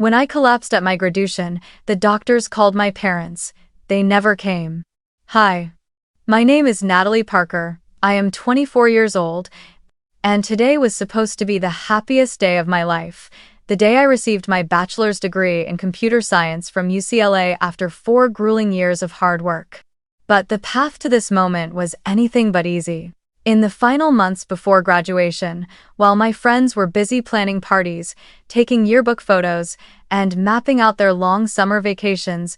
When I collapsed at my graduation, the doctors called my parents. They never came. Hi. My name is Natalie Parker. I am 24 years old, and today was supposed to be the happiest day of my life. The day I received my bachelor's degree in computer science from UCLA after 4 grueling years of hard work. But the path to this moment was anything but easy. In the final months before graduation, while my friends were busy planning parties, taking yearbook photos, and mapping out their long summer vacations,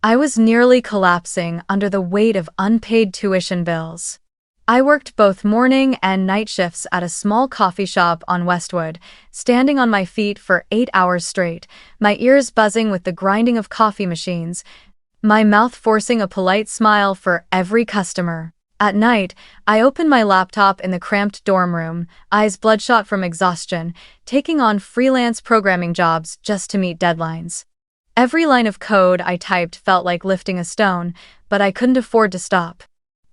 I was nearly collapsing under the weight of unpaid tuition bills. I worked both morning and night shifts at a small coffee shop on Westwood, standing on my feet for 8 hours straight, my ears buzzing with the grinding of coffee machines, my mouth forcing a polite smile for every customer. At night, I opened my laptop in the cramped dorm room, eyes bloodshot from exhaustion, taking on freelance programming jobs just to meet deadlines. Every line of code I typed felt like lifting a stone, but I couldn't afford to stop.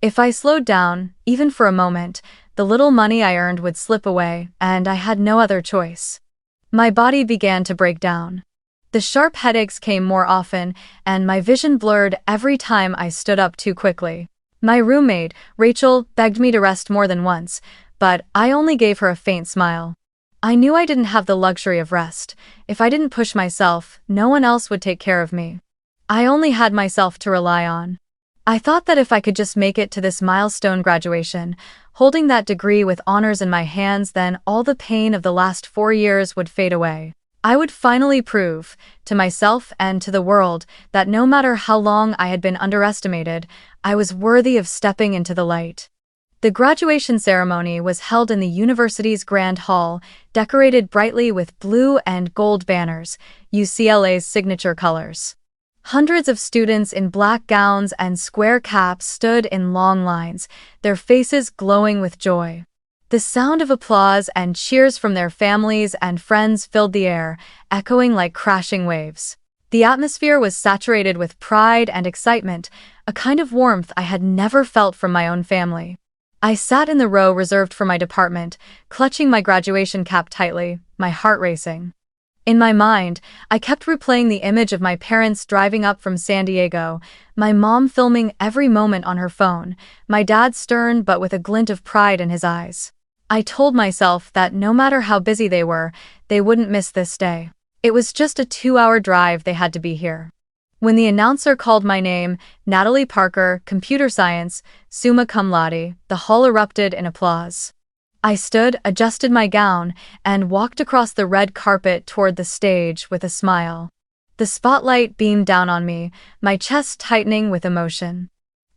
If I slowed down, even for a moment, the little money I earned would slip away, and I had no other choice. My body began to break down. The sharp headaches came more often, and my vision blurred every time I stood up too quickly. My roommate, Rachel, begged me to rest more than once, but I only gave her a faint smile. I knew I didn't have the luxury of rest. If I didn't push myself, no one else would take care of me. I only had myself to rely on. I thought that if I could just make it to this milestone graduation, holding that degree with honors in my hands, then all the pain of the last 4 years would fade away. I would finally prove, to myself and to the world, that no matter how long I had been underestimated, I was worthy of stepping into the light. The graduation ceremony was held in the university's Grand Hall, decorated brightly with blue and gold banners, UCLA's signature colors. Hundreds of students in black gowns and square caps stood in long lines, their faces glowing with joy. The sound of applause and cheers from their families and friends filled the air, echoing like crashing waves. The atmosphere was saturated with pride and excitement, a kind of warmth I had never felt from my own family. I sat in the row reserved for my department, clutching my graduation cap tightly, my heart racing. In my mind, I kept replaying the image of my parents driving up from San Diego, my mom filming every moment on her phone, my dad stern but with a glint of pride in his eyes. I told myself that no matter how busy they were, they wouldn't miss this day. It was just a 2-hour drive, they had to be here. When the announcer called my name, Natalie Parker, computer science, summa cum laude, the hall erupted in applause. I stood, adjusted my gown, and walked across the red carpet toward the stage with a smile. The spotlight beamed down on me, my chest tightening with emotion.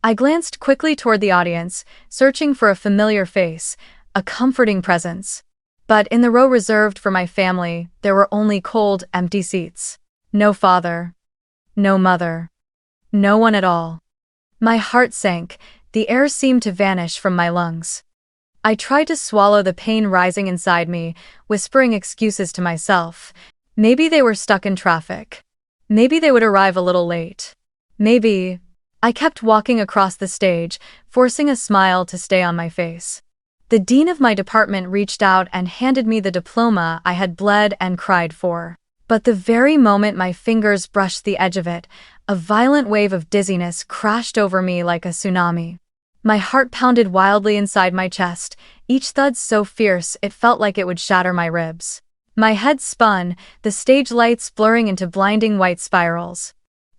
I glanced quickly toward the audience, searching for a familiar face, a comforting presence. But in the row reserved for my family, there were only cold, empty seats. No father. No mother. No one at all. My heart sank, the air seemed to vanish from my lungs. I tried to swallow the pain rising inside me, whispering excuses to myself. Maybe they were stuck in traffic. Maybe they would arrive a little late. Maybe. I kept walking across the stage, forcing a smile to stay on my face. The dean of my department reached out and handed me the diploma I had bled and cried for. But the very moment my fingers brushed the edge of it, a violent wave of dizziness crashed over me like a tsunami. My heart pounded wildly inside my chest, each thud so fierce it felt like it would shatter my ribs. My head spun, the stage lights blurring into blinding white spirals.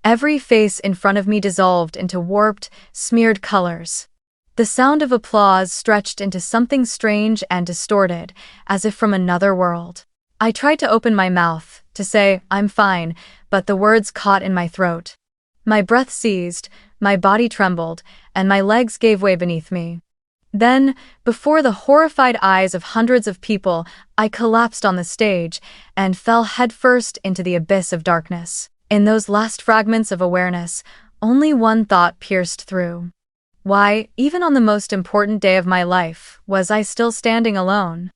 Every face in front of me dissolved into warped, smeared colors. The sound of applause stretched into something strange and distorted, as if from another world. I tried to open my mouth, to say, "I'm fine," but the words caught in my throat. My breath seized, my body trembled, and my legs gave way beneath me. Then, before the horrified eyes of hundreds of people, I collapsed on the stage and fell headfirst into the abyss of darkness. In those last fragments of awareness, only one thought pierced through. Why, even on the most important day of my life, was I still standing alone?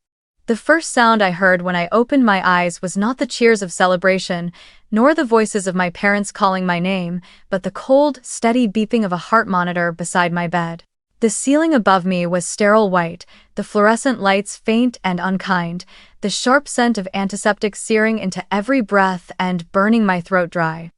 The first sound I heard when I opened my eyes was not the cheers of celebration, nor the voices of my parents calling my name, but the cold, steady beeping of a heart monitor beside my bed. The ceiling above me was sterile white, the fluorescent lights faint and unkind, the sharp scent of antiseptic searing into every breath and burning my throat dry.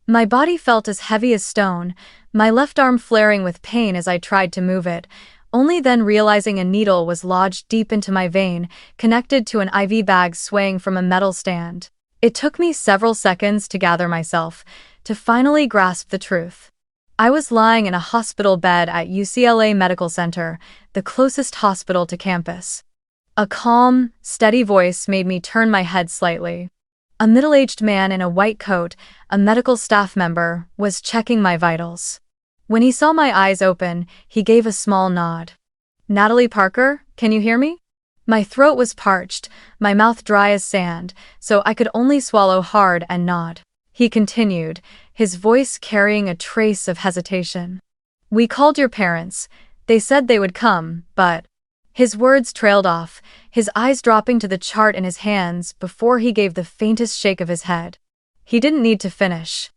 My body felt as heavy as stone, my left arm flaring with pain as I tried to move it, only then realizing a needle was lodged deep into my vein, connected to an IV bag swaying from a metal stand. It took me several seconds to gather myself, to finally grasp the truth. I was lying in a hospital bed at UCLA Medical Center, the closest hospital to campus. A calm, steady voice made me turn my head slightly. A middle-aged man in a white coat, a medical staff member, was checking my vitals. When he saw my eyes open, he gave a small nod. "Natalie Parker, can you hear me?" My throat was parched, my mouth dry as sand, so I could only swallow hard and nod. He continued, his voice carrying a trace of hesitation. "We called your parents. They said they would come, but—" His words trailed off, his eyes dropping to the chart in his hands before he gave the faintest shake of his head. He didn't need to finish.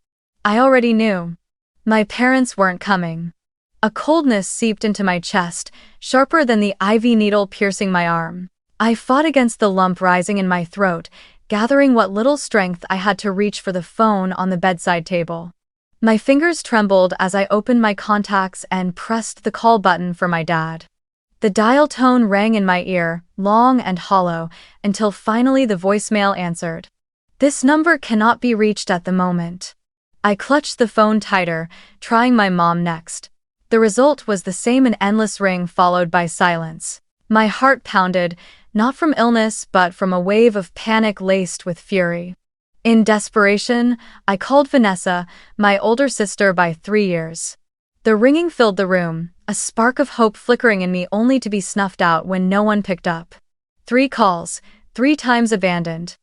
I already knew. My parents weren't coming. A coldness seeped into my chest, sharper than the IV needle piercing my arm. I fought against the lump rising in my throat, gathering what little strength I had to reach for the phone on the bedside table. My fingers trembled as I opened my contacts and pressed the call button for my dad. The dial tone rang in my ear, long and hollow, until finally the voicemail answered. "This number cannot be reached at the moment." I clutched the phone tighter, trying my mom next. The result was the same, an endless ring followed by silence. My heart pounded, not from illness but from a wave of panic laced with fury. In desperation, I called Vanessa, my older sister by 3 years. The ringing filled the room, a spark of hope flickering in me only to be snuffed out when no one picked up. 3 calls, 3 times abandoned.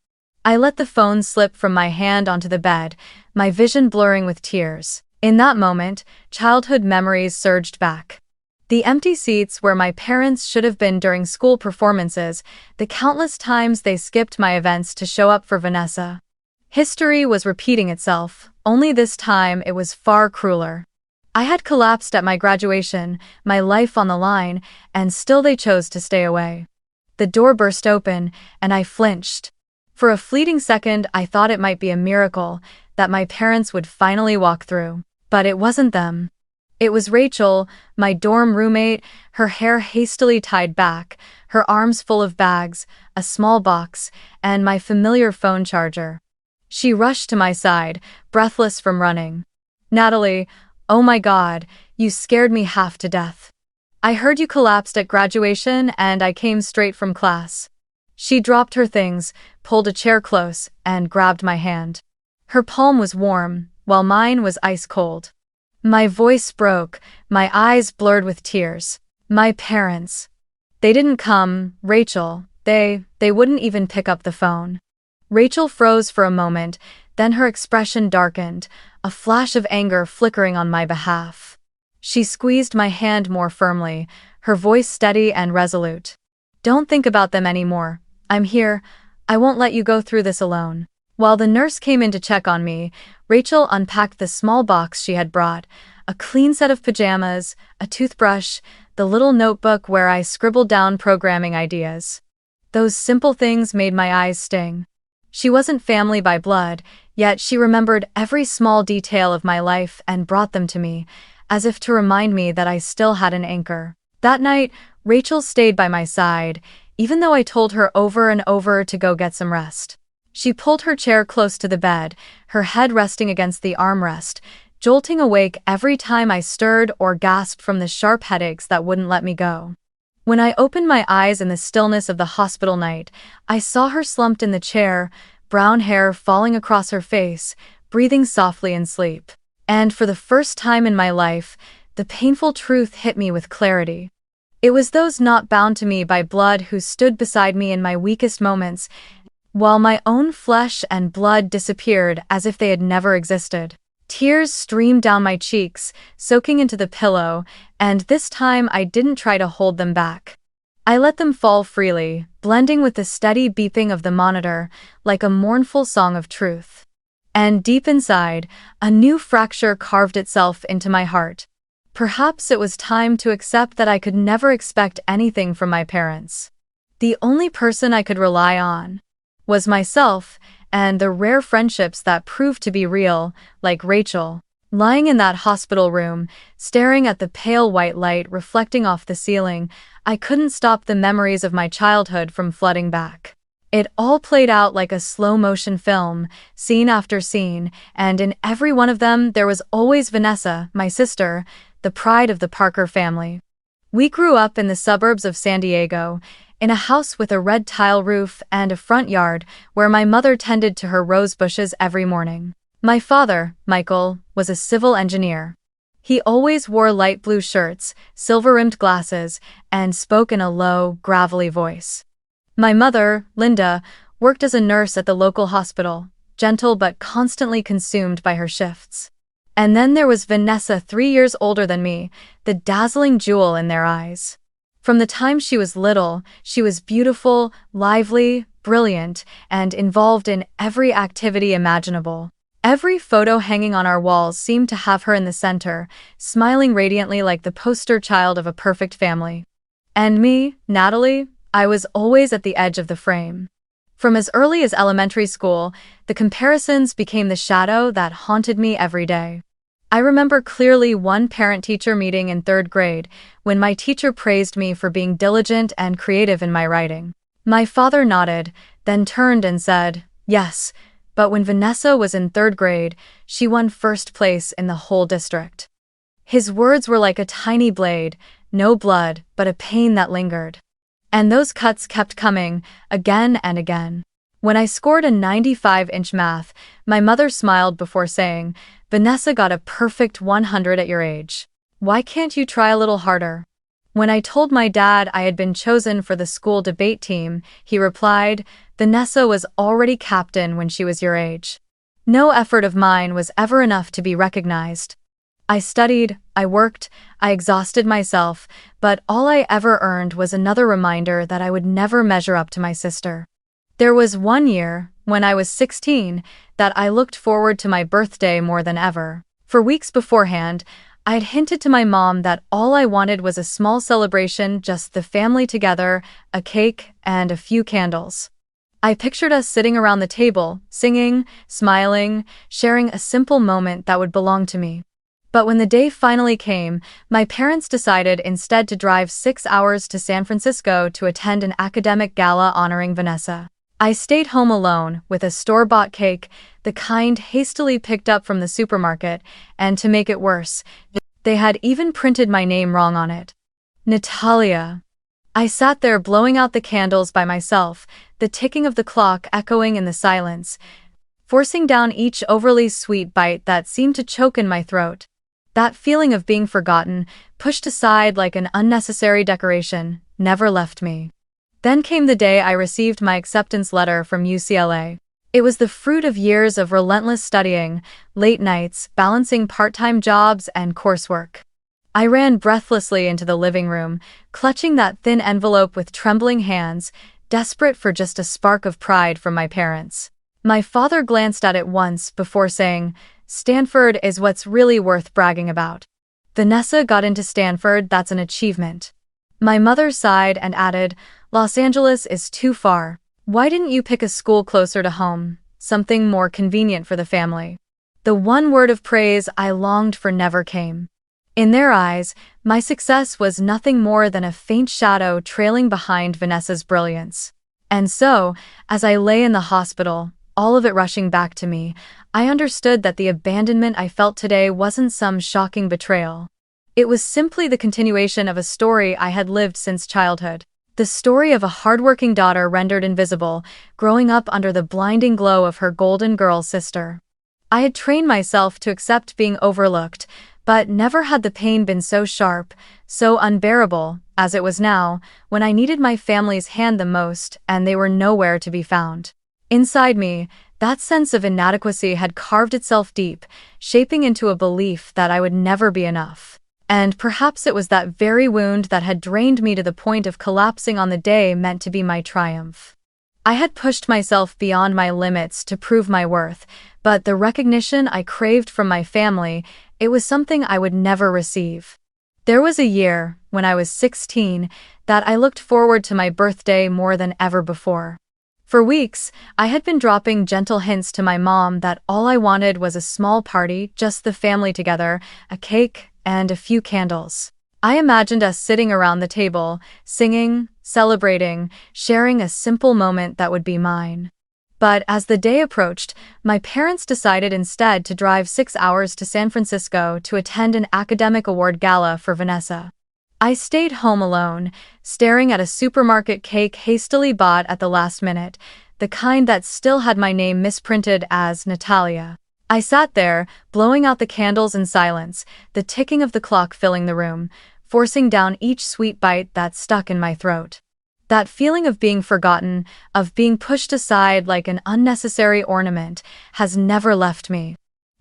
I let the phone slip from my hand onto the bed, my vision blurring with tears. In that moment, childhood memories surged back. The empty seats where my parents should have been during school performances, the countless times they skipped my events to show up for Vanessa. History was repeating itself, only this time it was far crueler. I had collapsed at my graduation, my life on the line, and still they chose to stay away. The door burst open, and I flinched. For a fleeting second, I thought it might be a miracle, that my parents would finally walk through. But it wasn't them. It was Rachel, my dorm roommate, her hair hastily tied back, her arms full of bags, a small box, and my familiar phone charger. She rushed to my side, breathless from running. "Natalie, oh my God, you scared me half to death. I heard you collapsed at graduation and I came straight from class." She dropped her things, pulled a chair close, and grabbed my hand. Her palm was warm, while mine was ice cold. My voice broke, my eyes blurred with tears. My parents. They didn't come, Rachel. They wouldn't even pick up the phone. Rachel froze for a moment, then her expression darkened, a flash of anger flickering on my behalf. She squeezed my hand more firmly, her voice steady and resolute. "Don't think about them anymore. I'm here. I won't let you go through this alone." While the nurse came in to check on me, Rachel unpacked the small box she had brought, a clean set of pajamas, a toothbrush, the little notebook where I scribbled down programming ideas. Those simple things made my eyes sting. She wasn't family by blood, yet she remembered every small detail of my life and brought them to me, as if to remind me that I still had an anchor. That night, Rachel stayed by my side, even though I told her over and over to go get some rest. She pulled her chair close to the bed, her head resting against the armrest, jolting awake every time I stirred or gasped from the sharp headaches that wouldn't let me go. When I opened my eyes in the stillness of the hospital night, I saw her slumped in the chair, brown hair falling across her face, breathing softly in sleep. And for the first time in my life, the painful truth hit me with clarity. It was those not bound to me by blood who stood beside me in my weakest moments, while my own flesh and blood disappeared as if they had never existed. Tears streamed down my cheeks, soaking into the pillow, and this time I didn't try to hold them back. I let them fall freely, blending with the steady beeping of the monitor, like a mournful song of truth. And deep inside, a new fracture carved itself into my heart. perhaps it was time to accept that I could never expect anything from my parents. The only person I could rely on was myself and the rare friendships that proved to be real, like Rachel. Lying in that hospital room, staring at the pale white light reflecting off the ceiling, I couldn't stop the memories of my childhood from flooding back. It all played out like a slow-motion film, scene after scene, and in every one of them there was always Vanessa, my sister, the pride of the Parker family. We grew up in the suburbs of San Diego, in a house with a red tile roof and a front yard where my mother tended to her rose bushes every morning. My father, Michael, was a civil engineer. He always wore light blue shirts, silver-rimmed glasses, and spoke in a low, gravelly voice. My mother, Linda, worked as a nurse at the local hospital, gentle but constantly consumed by her shifts. And then there was Vanessa, 3 years older than me, the dazzling jewel in their eyes. From the time she was little, she was beautiful, lively, brilliant, and involved in every activity imaginable. Every photo hanging on our walls seemed to have her in the center, smiling radiantly like the poster child of a perfect family. And me, Natalie, I was always at the edge of the frame. From as early as elementary school, the comparisons became the shadow that haunted me every day. I remember clearly one parent-teacher meeting in 3rd grade when my teacher praised me for being diligent and creative in my writing. My father nodded, then turned and said, "Yes, but when Vanessa was in 3rd grade, she won 1st place in the whole district." His words were like a tiny blade, no blood, but a pain that lingered. And those cuts kept coming, again and again. When I scored a 95-inch math, my mother smiled before saying, "Vanessa got a perfect 100 at your age. Why can't you try a little harder?" When I told my dad I had been chosen for the school debate team, he replied, "Vanessa was already captain when she was your age. No effort of mine was ever enough to be recognized. I studied, I worked, I exhausted myself, but all I ever earned was another reminder that I would never measure up to my sister." There was one year, when I was 16, that I looked forward to my birthday more than ever. For weeks beforehand, I had hinted to my mom that all I wanted was a small celebration, just the family together, a cake, and a few candles. I pictured us sitting around the table, singing, smiling, sharing a simple moment that would belong to me. But when the day finally came, my parents decided instead to drive 6 hours to San Francisco to attend an academic gala honoring Vanessa. I stayed home alone with a store-bought cake, the kind hastily picked up from the supermarket, and to make it worse, they had even printed my name wrong on it. Natalia. I sat there blowing out the candles by myself, the ticking of the clock echoing in the silence, forcing down each overly sweet bite that seemed to choke in my throat. That feeling of being forgotten, pushed aside like an unnecessary decoration, never left me. Then came the day I received my acceptance letter from UCLA. It was the fruit of years of relentless studying, late nights, balancing part-time jobs and coursework. I ran breathlessly into the living room, clutching that thin envelope with trembling hands, desperate for just a spark of pride from my parents. My father glanced at it once before saying, "Stanford is what's really worth bragging about. Vanessa got into Stanford, that's an achievement." My mother sighed and added, "Los Angeles is too far. Why didn't you pick a school closer to home, something more convenient for the family?" The one word of praise I longed for never came. In their eyes, my success was nothing more than a faint shadow trailing behind Vanessa's brilliance. And so, as I lay in the hospital, all of it rushing back to me, I understood that the abandonment I felt today wasn't some shocking betrayal. It was simply the continuation of a story I had lived since childhood. The story of a hardworking daughter rendered invisible, growing up under the blinding glow of her golden girl sister. I had trained myself to accept being overlooked, but never had the pain been so sharp, so unbearable, as it was now, when I needed my family's hand the most and they were nowhere to be found. Inside me, that sense of inadequacy had carved itself deep, shaping into a belief that I would never be enough. And perhaps it was that very wound that had drained me to the point of collapsing on the day meant to be my triumph. I had pushed myself beyond my limits to prove my worth, but the recognition I craved from my family, it was something I would never receive. There was a year, when I was 16, that I looked forward to my birthday more than ever before. For weeks, I had been dropping gentle hints to my mom that all I wanted was a small party, just the family together, a cake, and a few candles. I imagined us sitting around the table, singing, celebrating, sharing a simple moment that would be mine. But as the day approached, my parents decided instead to drive 6 hours to San Francisco to attend an academic award gala for Vanessa. I stayed home alone, staring at a supermarket cake hastily bought at the last minute, the kind that still had my name misprinted as Natalia. I sat there, blowing out the candles in silence, the ticking of the clock filling the room, forcing down each sweet bite that stuck in my throat. That feeling of being forgotten, of being pushed aside like an unnecessary ornament, has never left me.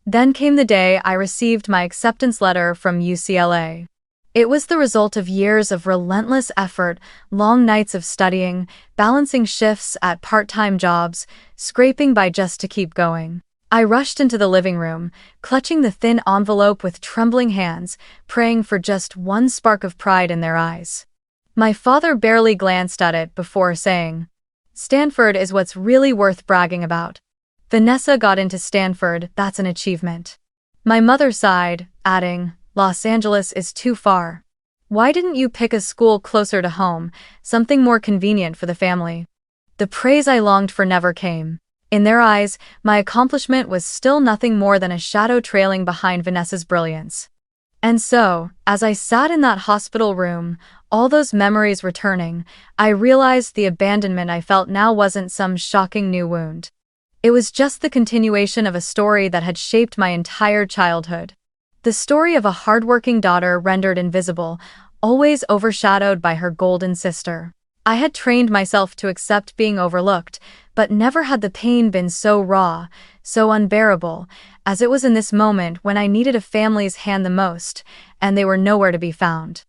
Then came the day I received my acceptance letter from UCLA. It was the result of years of relentless effort, long nights of studying, balancing shifts at part-time jobs, scraping by just to keep going. I rushed into the living room, clutching the thin envelope with trembling hands, praying for just one spark of pride in their eyes. My father barely glanced at it before saying, "Stanford is what's really worth bragging about. Vanessa got into Stanford, that's an achievement." My mother sighed, adding, "Los Angeles is too far. Why didn't you pick a school closer to home, something more convenient for the family?" The praise I longed for never came. In their eyes, my accomplishment was still nothing more than a shadow trailing behind Vanessa's brilliance. And so, as I sat in that hospital room, all those memories returning, I realized the abandonment I felt now wasn't some shocking new wound. It was just the continuation of a story that had shaped my entire childhood. The story of a hardworking daughter rendered invisible, always overshadowed by her golden sister. I had trained myself to accept being overlooked, but never had the pain been so raw, so unbearable, as it was in this moment when I needed a family's hand the most, and they were nowhere to be found.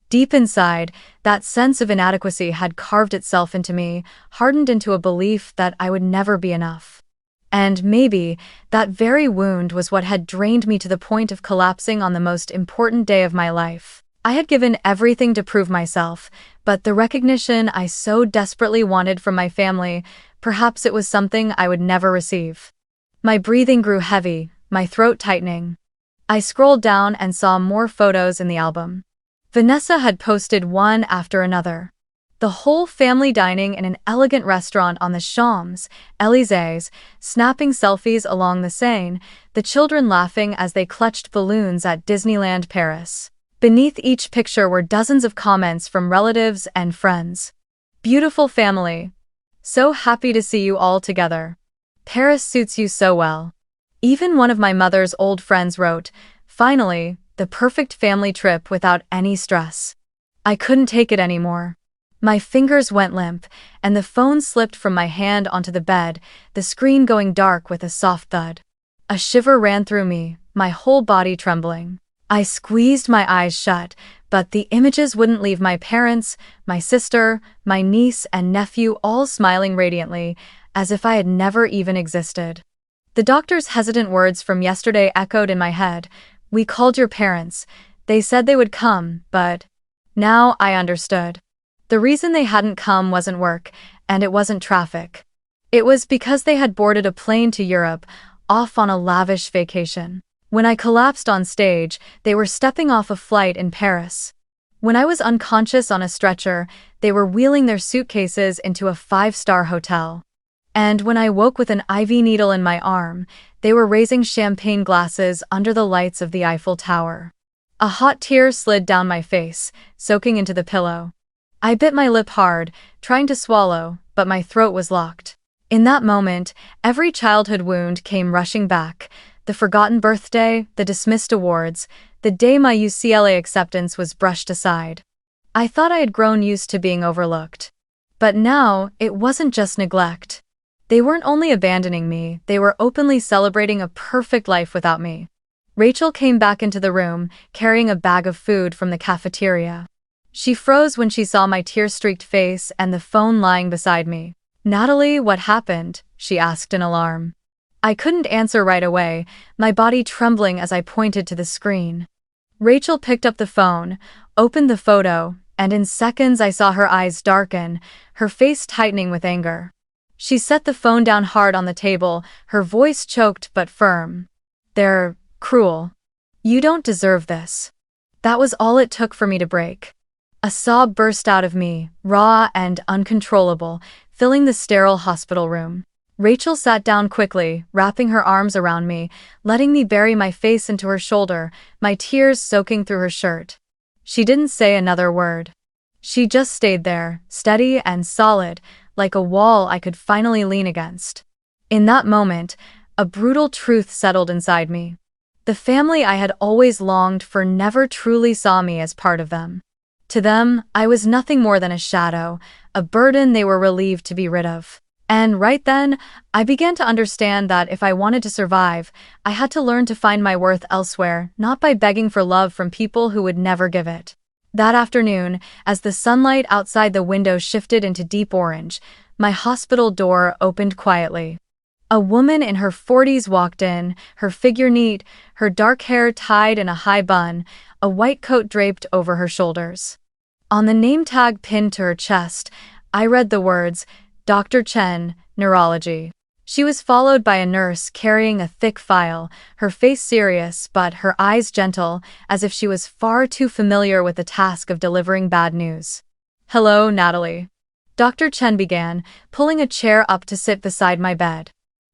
Deep inside, that sense of inadequacy had carved itself into me, hardened into a belief that I would never be enough. And maybe, that very wound was what had drained me to the point of collapsing on the most important day of my life. I had given everything to prove myself, but the recognition I so desperately wanted from my family, perhaps it was something I would never receive. My breathing grew heavy, my throat tightening. I scrolled down and saw more photos in the album. Vanessa had posted one after another. The whole family dining in an elegant restaurant on the Champs-Élysées, snapping selfies along the Seine, the children laughing as they clutched balloons at Disneyland Paris. Beneath each picture were dozens of comments from relatives and friends. "Beautiful family. So happy to see you all together. Paris suits you so well." Even one of my mother's old friends wrote, "Finally, the perfect family trip without any stress." I couldn't take it anymore. My fingers went limp, and the phone slipped from my hand onto the bed, the screen going dark with a soft thud. A shiver ran through me, my whole body trembling. I squeezed my eyes shut, but the images wouldn't leave my parents, my sister, my niece and nephew all smiling radiantly, as if I had never even existed. The doctor's hesitant words from yesterday echoed in my head. "We called your parents. They said they would come, but..." Now I understood. The reason they hadn't come wasn't work, and it wasn't traffic. It was because they had boarded a plane to Europe, off on a lavish vacation. When I collapsed on stage, they were stepping off a flight in Paris. When I was unconscious on a stretcher, they were wheeling their suitcases into a 5-star hotel. And when I woke with an IV needle in my arm, they were raising champagne glasses under the lights of the Eiffel Tower. A hot tear slid down my face, soaking into the pillow. I bit my lip hard, trying to swallow, but my throat was locked. In that moment, every childhood wound came rushing back. The forgotten birthday, the dismissed awards, the day my UCLA acceptance was brushed aside. I thought I had grown used to being overlooked. But now, it wasn't just neglect. They weren't only abandoning me, they were openly celebrating a perfect life without me. Rachel came back into the room, carrying a bag of food from the cafeteria. She froze when she saw my tear-streaked face and the phone lying beside me. "Natalie, what happened?" she asked in alarm. I couldn't answer right away, my body trembling as I pointed to the screen. Rachel picked up the phone, opened the photo, and in seconds I saw her eyes darken, her face tightening with anger. She set the phone down hard on the table, her voice choked but firm. "They're cruel. You don't deserve this." That was all it took for me to break. A sob burst out of me, raw and uncontrollable, filling the sterile hospital room. Rachel sat down quickly, wrapping her arms around me, letting me bury my face into her shoulder, my tears soaking through her shirt. She didn't say another word. She just stayed there, steady and solid, like a wall I could finally lean against. In that moment, a brutal truth settled inside me. The family I had always longed for never truly saw me as part of them. To them, I was nothing more than a shadow, a burden they were relieved to be rid of. And right then, I began to understand that if I wanted to survive, I had to learn to find my worth elsewhere, not by begging for love from people who would never give it. That afternoon, as the sunlight outside the window shifted into deep orange, my hospital door opened quietly. A woman in her 40s walked in, her figure neat, her dark hair tied in a high bun, a white coat draped over her shoulders. On the name tag pinned to her chest, I read the words, Dr. Chen, Neurology. She was followed by a nurse carrying a thick file, her face serious but her eyes gentle, as if she was far too familiar with the task of delivering bad news. "Hello, Natalie," Dr. Chen began, pulling a chair up to sit beside my bed.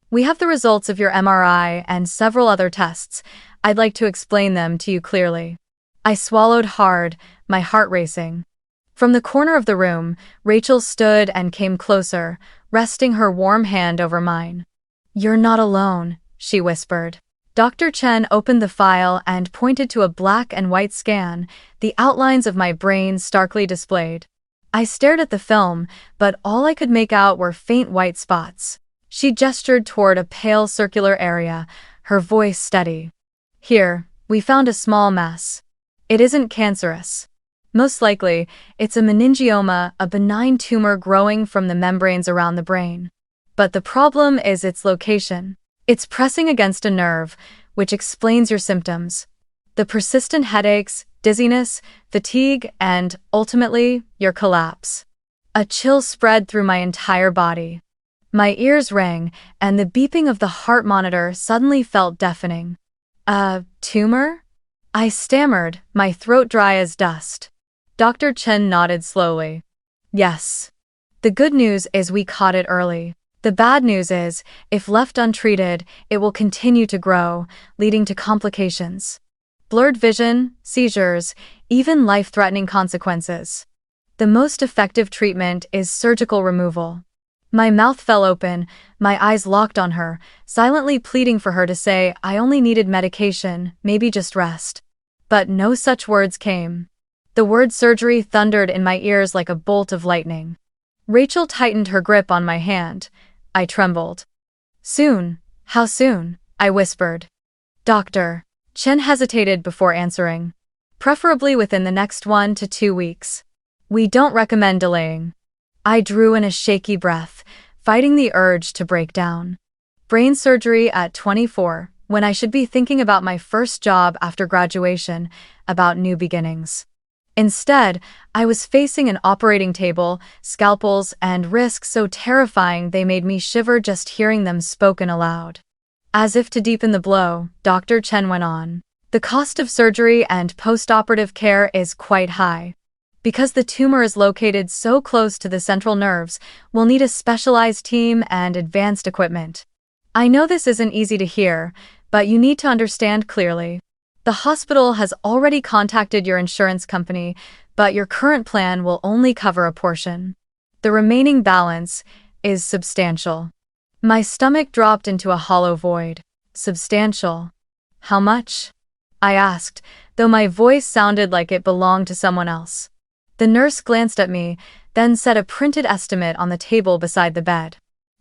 "We have the results of your MRI and several other tests. I'd like to explain them to you clearly." I swallowed hard, my heart racing. From the corner of the room, Rachel stood and came closer, resting her warm hand over mine. "You're not alone," she whispered. Dr. Chen opened the file and pointed to a black and white scan, the outlines of my brain starkly displayed. I stared at the film, but all I could make out were faint white spots. She gestured toward a pale circular area, her voice steady. "Here, we found a small mass. It isn't cancerous. Most likely, it's a meningioma, a benign tumor growing from the membranes around the brain. But the problem is its location. It's pressing against a nerve, which explains your symptoms. The persistent headaches, dizziness, fatigue, and, ultimately, your collapse." A chill spread through my entire body. My ears rang, and the beeping of the heart monitor suddenly felt deafening. "A tumor?" I stammered, my throat dry as dust. Dr. Chen nodded slowly. "Yes. The good news is we caught it early. The bad news is, if left untreated, it will continue to grow, leading to complications. Blurred vision, seizures, even life-threatening consequences. The most effective treatment is surgical removal." My mouth fell open, my eyes locked on her, silently pleading for her to say I only needed medication, maybe just rest. But no such words came. The word surgery thundered in my ears like a bolt of lightning. Rachel tightened her grip on my hand. I trembled. "Soon? How soon?" I whispered. "Doctor." Chen hesitated before answering. "Preferably within the next 1 to 2 weeks. We don't recommend delaying." I drew in a shaky breath, fighting the urge to break down. Brain surgery at 24, when I should be thinking about my first job after graduation, about new beginnings. Instead, I was facing an operating table, scalpels, and risks so terrifying they made me shiver just hearing them spoken aloud. As if to deepen the blow, Dr. Chen went on. "The cost of surgery and post-operative care is quite high. Because the tumor is located so close to the central nerves, we'll need a specialized team and advanced equipment. I know this isn't easy to hear, but you need to understand clearly. The hospital has already contacted your insurance company, but your current plan will only cover a portion. The remaining balance is substantial." My stomach dropped into a hollow void. Substantial. How much? I asked, though my voice sounded like it belonged to someone else. The nurse glanced at me, then set a printed estimate on the table beside the bed.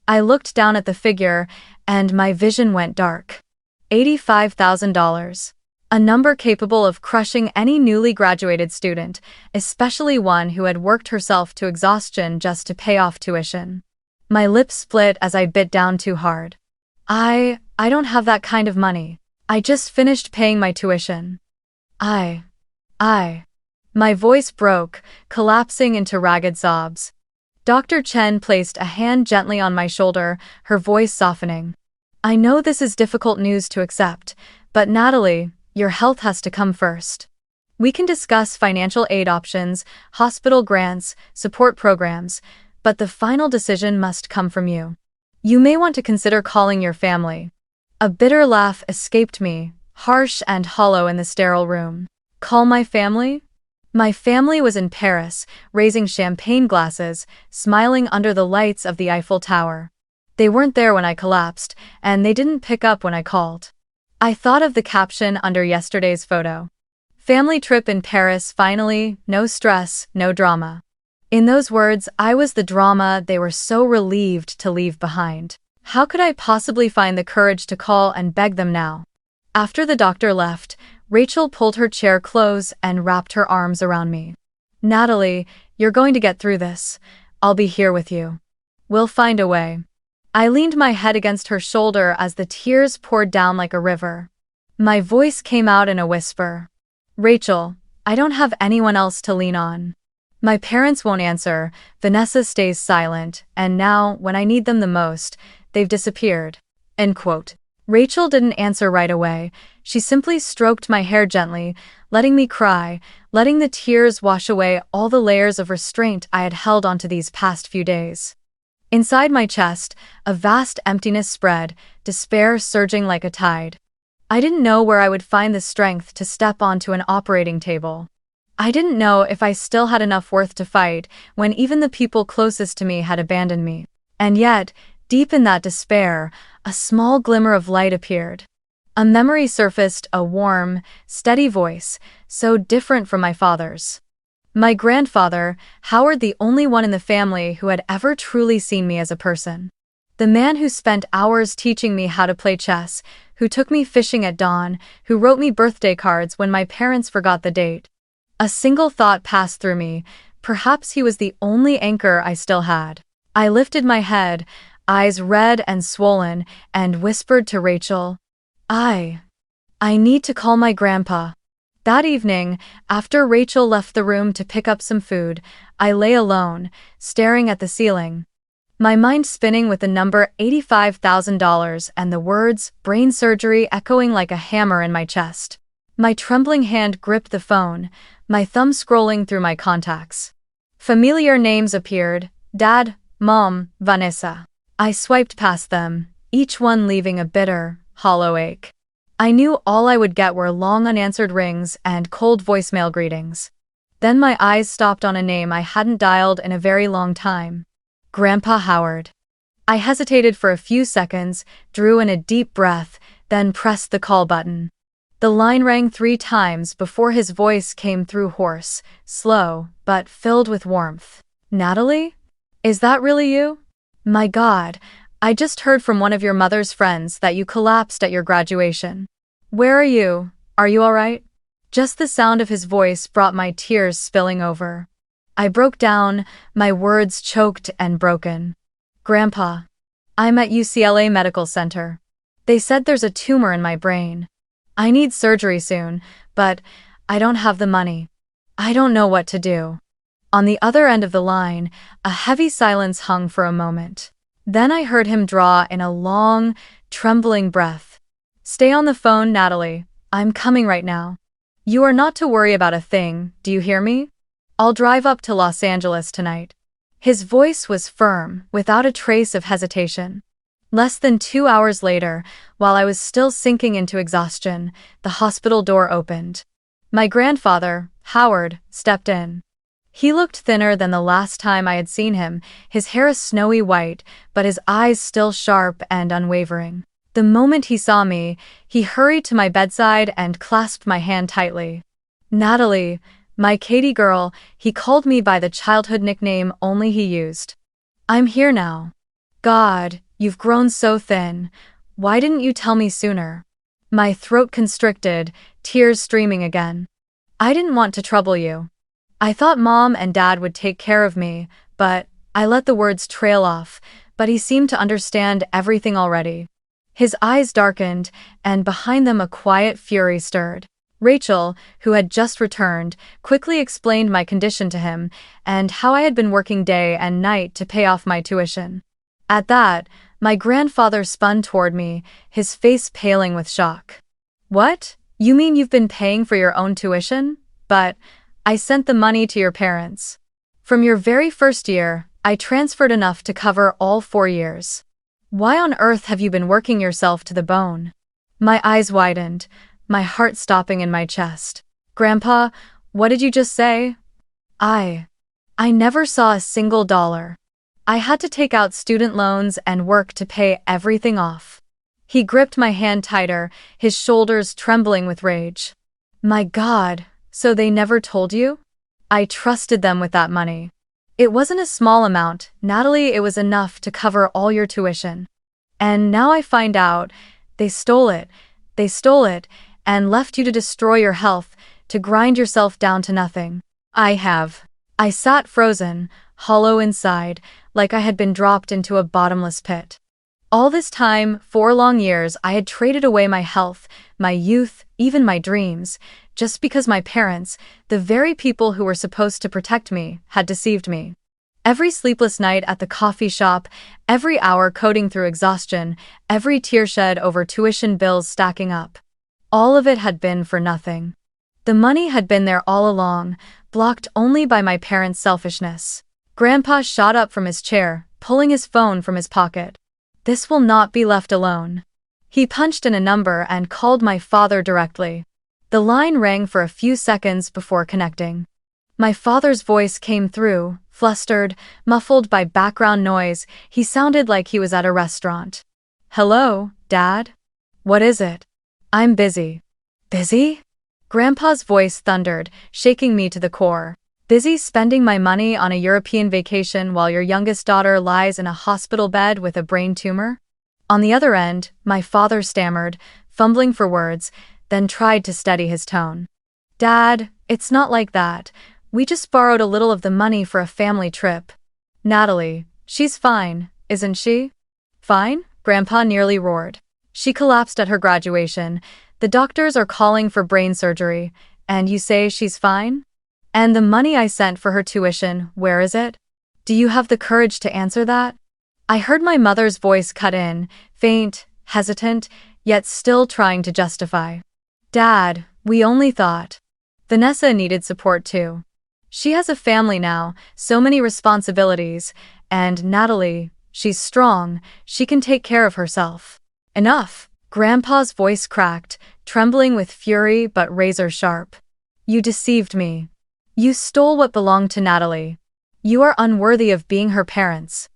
I looked down at the figure, and my vision went dark. $85,000. A number capable of crushing any newly graduated student, especially one who had worked herself to exhaustion just to pay off tuition. My lips split as I bit down too hard. I don't have that kind of money. I just finished paying my tuition." I. I. My voice broke, collapsing into ragged sobs. Dr. Chen placed a hand gently on my shoulder, her voice softening. I know this is difficult news to accept, but Natalie, your health has to come first. We can discuss financial aid options, hospital grants, support programs, but the final decision must come from you. You may want to consider calling your family. A bitter laugh escaped me, harsh and hollow in the sterile room. Call my family? My family was in Paris, raising champagne glasses, smiling under the lights of the Eiffel Tower. They weren't there when I collapsed, and they didn't pick up when I called. I thought of the caption under yesterday's photo. Family trip in Paris finally, no stress, no drama. In those words, I was the drama they were so relieved to leave behind. How could I possibly find the courage to call and beg them now? After the doctor left, Rachel pulled her chair close and wrapped her arms around me. Natalie, you're going to get through this. I'll be here with you. We'll find a way. I leaned my head against her shoulder as the tears poured down like a river. My voice came out in a whisper. Rachel, I don't have anyone else to lean on. My parents won't answer, Vanessa stays silent, and now, when I need them the most, they've disappeared. End quote. Rachel didn't answer right away. She simply stroked my hair gently, letting me cry, letting the tears wash away all the layers of restraint I had held onto these past few days. Inside my chest, a vast emptiness spread, despair surging like a tide. I didn't know where I would find the strength to step onto an operating table. I didn't know if I still had enough worth to fight when even the people closest to me had abandoned me. And yet, deep in that despair, a small glimmer of light appeared. A memory surfaced, a warm, steady voice, so different from my father's. My grandfather, Howard, the only one in the family who had ever truly seen me as a person. The man who spent hours teaching me how to play chess, who took me fishing at dawn, who wrote me birthday cards when my parents forgot the date. A single thought passed through me. Perhaps he was the only anchor I still had. I lifted my head, eyes red and swollen, and whispered to Rachel, I need to call my grandpa. That evening, after Rachel left the room to pick up some food, I lay alone, staring at the ceiling. My mind spinning with the number $85,000 and the words, brain surgery, echoing like a hammer in my chest. My trembling hand gripped the phone, my thumb scrolling through my contacts. Familiar names appeared: Dad, Mom, Vanessa. I swiped past them, each one leaving a bitter, hollow ache. I knew all I would get were long unanswered rings and cold voicemail greetings. Then my eyes stopped on a name I hadn't dialed in a very long time. Grandpa Howard. I hesitated for a few seconds, drew in a deep breath, then pressed the call button. The line rang 3 times before his voice came through, hoarse, slow, but filled with warmth. Natalie? Is that really you? My God, I just heard from one of your mother's friends that you collapsed at your graduation. Where are you? Are you all right? Just the sound of his voice brought my tears spilling over. I broke down, my words choked and broken. Grandpa, I'm at UCLA Medical Center. They said there's a tumor in my brain. I need surgery soon, but I don't have the money. I don't know what to do. On the other end of the line, a heavy silence hung for a moment. Then I heard him draw in a long, trembling breath. Stay on the phone, Natalie. I'm coming right now. You are not to worry about a thing, do you hear me? I'll drive up to Los Angeles tonight. His voice was firm, without a trace of hesitation. Less than 2 hours later, while I was still sinking into exhaustion, the hospital door opened. My grandfather, Howard, stepped in. He looked thinner than the last time I had seen him, his hair a snowy white, but his eyes still sharp and unwavering. The moment he saw me, he hurried to my bedside and clasped my hand tightly. Natalie, my Katie girl, he called me by the childhood nickname only he used. I'm here now. God, you've grown so thin. Why didn't you tell me sooner? My throat constricted, tears streaming again. I didn't want to trouble you. I thought Mom and Dad would take care of me, but I let the words trail off, but he seemed to understand everything already. His eyes darkened, and behind them a quiet fury stirred. Rachel, who had just returned, quickly explained my condition to him and how I had been working day and night to pay off my tuition. At that, my grandfather spun toward me, his face paling with shock. "What? You mean you've been paying for your own tuition? But I sent the money to your parents. From your very first year, I transferred enough to cover all 4 years. Why on earth have you been working yourself to the bone?" My eyes widened, my heart stopping in my chest. "Grandpa, what did you just say?" I never saw a single dollar. I had to take out student loans and work to pay everything off." He gripped my hand tighter, his shoulders trembling with rage. "My God, so they never told you?" "I trusted them with that money. It wasn't a small amount, Natalie, it was enough to cover all your tuition. And now I find out, they stole it, and left you to destroy your health, to grind yourself down to nothing." I sat frozen, hollow inside, like I had been dropped into a bottomless pit. All this time, 4 long years, I had traded away my health, my youth, even my dreams, just because my parents, the very people who were supposed to protect me, had deceived me. Every sleepless night at the coffee shop, every hour coding through exhaustion, every tear shed over tuition bills stacking up. All of it had been for nothing. The money had been there all along, blocked only by my parents' selfishness. Grandpa shot up from his chair, pulling his phone from his pocket. "This will not be left alone." He punched in a number and called my father directly. The line rang for a few seconds before connecting. My father's voice came through, flustered, muffled by background noise. He sounded like he was at a restaurant. "Hello, Dad? What is it?" "I'm busy." "Busy?" Grandpa's voice thundered, shaking me to the core. "Busy spending my money on a European vacation while your youngest daughter lies in a hospital bed with a brain tumor?" On the other end, my father stammered, fumbling for words, then tried to steady his tone. "Dad, it's not like that. We just borrowed a little of the money for a family trip." "Natalie, she's fine, isn't she?" "Fine?" Grandpa nearly roared. "She collapsed at her graduation. The doctors are calling for brain surgery, and you say she's fine? And the money I sent for her tuition, where is it? Do you have the courage to answer that?" I heard my mother's voice cut in, faint, hesitant, yet still trying to justify. "Dad, we only thought." Vanessa needed support too. She has a family now, so many responsibilities, and Natalie, she's strong, she can take care of herself. "Enough." Grandpa's voice cracked, trembling with fury but razor sharp. "You deceived me. You stole what belonged to Natalie. You are unworthy of being her parents."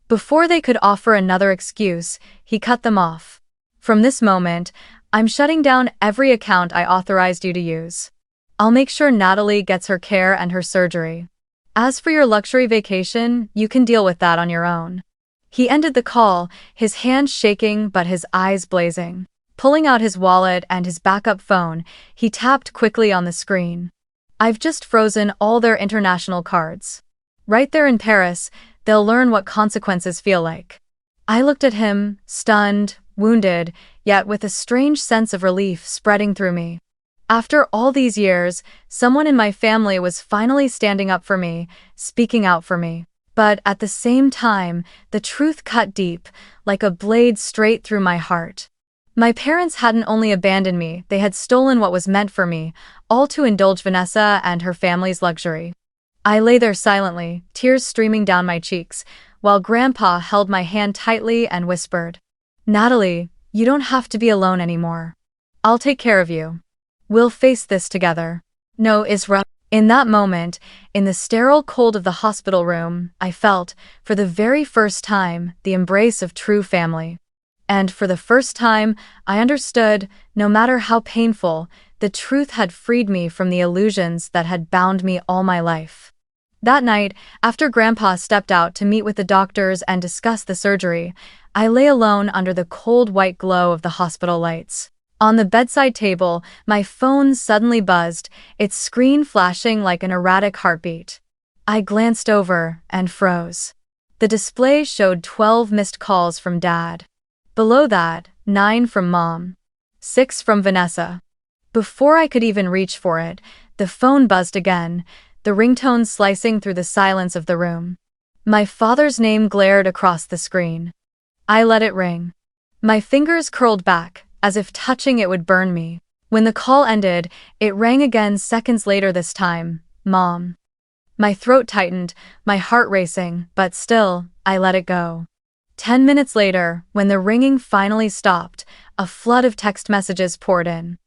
Before they could offer another excuse, he cut them off. "From this moment, I'm shutting down every account I authorized you to use. I'll make sure Natalie gets her care and her surgery. As for your luxury vacation, you can deal with that on your own." He ended the call, his hands shaking but his eyes blazing. Pulling out his wallet and his backup phone, he tapped quickly on the screen. "I've just frozen all their international cards. Right there in Paris, they'll learn what consequences feel like." I looked at him, stunned, wounded, yet with a strange sense of relief spreading through me. After all these years, someone in my family was finally standing up for me, speaking out for me. But at the same time, the truth cut deep, like a blade straight through my heart. My parents hadn't only abandoned me, they had stolen what was meant for me, all to indulge Vanessa and her family's luxury. I lay there silently, tears streaming down my cheeks, while Grandpa held my hand tightly and whispered, "Natalie, you don't have to be alone anymore. I'll take care of you. We'll face this together." No, Isra. In that moment, in the sterile cold of the hospital room, I felt, for the very first time, the embrace of true family. And for the first time, I understood, no matter how painful, the truth had freed me from the illusions that had bound me all my life. That night, after Grandpa stepped out to meet with the doctors and discuss the surgery, I lay alone under the cold white glow of the hospital lights. On the bedside table, my phone suddenly buzzed, its screen flashing like an erratic heartbeat. I glanced over and froze. The display showed 12 missed calls from Dad. Below that, 9 from Mom. 6 from Vanessa. Before I could even reach for it, the phone buzzed again, the ringtone slicing through the silence of the room. My father's name glared across the screen. I let it ring. My fingers curled back, as if touching it would burn me. When the call ended, it rang again seconds later this time, Mom. My throat tightened, my heart racing, but still, I let it go. 10 minutes later, when the ringing finally stopped, a flood of text messages poured in.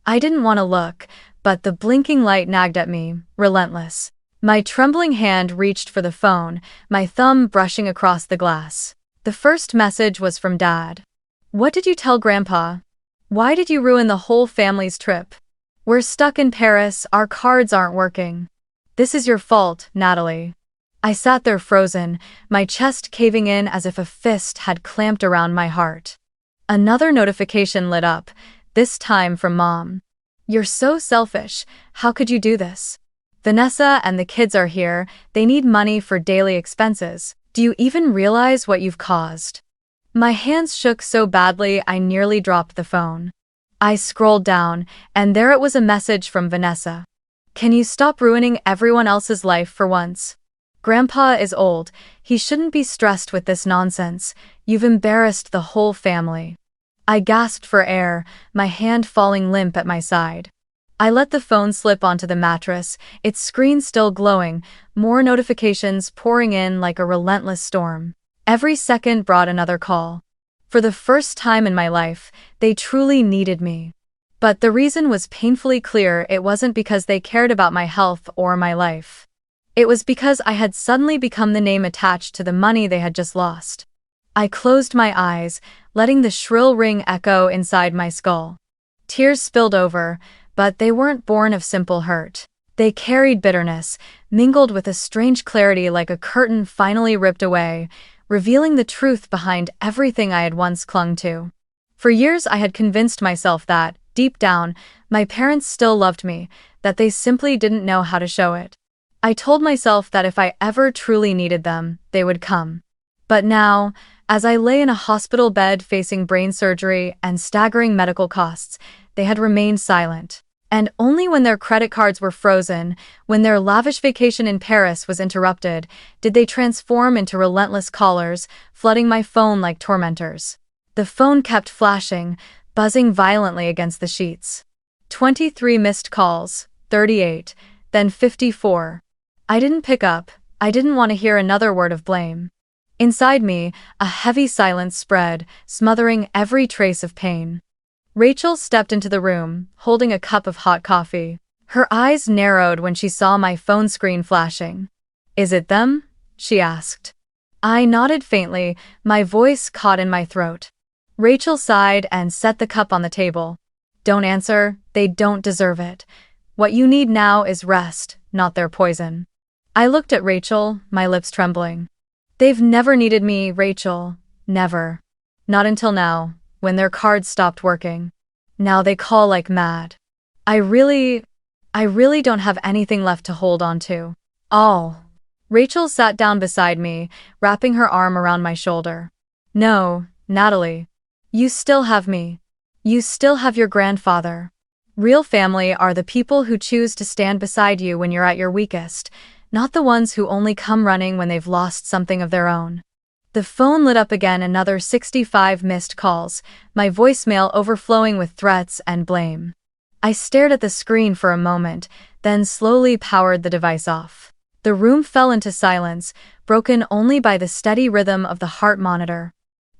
I didn't want to look, but the blinking light nagged at me, relentless. My trembling hand reached for the phone, my thumb brushing across the glass. The first message was from Dad. What did you tell Grandpa? Why did you ruin the whole family's trip? We're stuck in Paris, our cards aren't working. This is your fault, Natalie. I sat there frozen, my chest caving in as if a fist had clamped around my heart. Another notification lit up, this time from Mom. You're so selfish, how could you do this? Vanessa and the kids are here, they need money for daily expenses. Do you even realize what you've caused? My hands shook so badly I nearly dropped the phone. I scrolled down, and there it was, a message from Vanessa. Can you stop ruining everyone else's life for once? Grandpa is old, he shouldn't be stressed with this nonsense. You've embarrassed the whole family. I gasped for air, my hand falling limp at my side. I let the phone slip onto the mattress, its screen still glowing, more notifications pouring in like a relentless storm. Every second brought another call. For the first time in my life, they truly needed me. But the reason was painfully clear. It wasn't because they cared about my health or my life. It was because I had suddenly become the name attached to the money they had just lost. I closed my eyes, letting the shrill ring echo inside my skull. Tears spilled over, but they weren't born of simple hurt. They carried bitterness, mingled with a strange clarity, like a curtain finally ripped away, revealing the truth behind everything I had once clung to. For years I had convinced myself that, deep down, my parents still loved me, that they simply didn't know how to show it. I told myself that if I ever truly needed them, they would come. But now, as I lay in a hospital bed facing brain surgery and staggering medical costs, they had remained silent. And only when their credit cards were frozen, when their lavish vacation in Paris was interrupted, did they transform into relentless callers, flooding my phone like tormentors. The phone kept flashing, buzzing violently against the sheets. 23 missed calls, 38, then 54. I didn't pick up. I didn't want to hear another word of blame. Inside me, a heavy silence spread, smothering every trace of pain. Rachel stepped into the room, holding a cup of hot coffee. Her eyes narrowed when she saw my phone screen flashing. Is it them? She asked. I nodded faintly, my voice caught in my throat. Rachel sighed and set the cup on the table. Don't answer, they don't deserve it. What you need now is rest, not their poison. I looked at Rachel, my lips trembling. They've never needed me, Rachel. Never. Not until now, when their cards stopped working. Now they call like mad. I really don't have anything left to hold on to. All. Rachel sat down beside me, wrapping her arm around my shoulder. No, Natalie. You still have me. You still have your grandfather. Real family are the people who choose to stand beside you when you're at your weakest, not the ones who only come running when they've lost something of their own. The phone lit up again, another 65 missed calls, my voicemail overflowing with threats and blame. I stared at the screen for a moment, then slowly powered the device off. The room fell into silence, broken only by the steady rhythm of the heart monitor.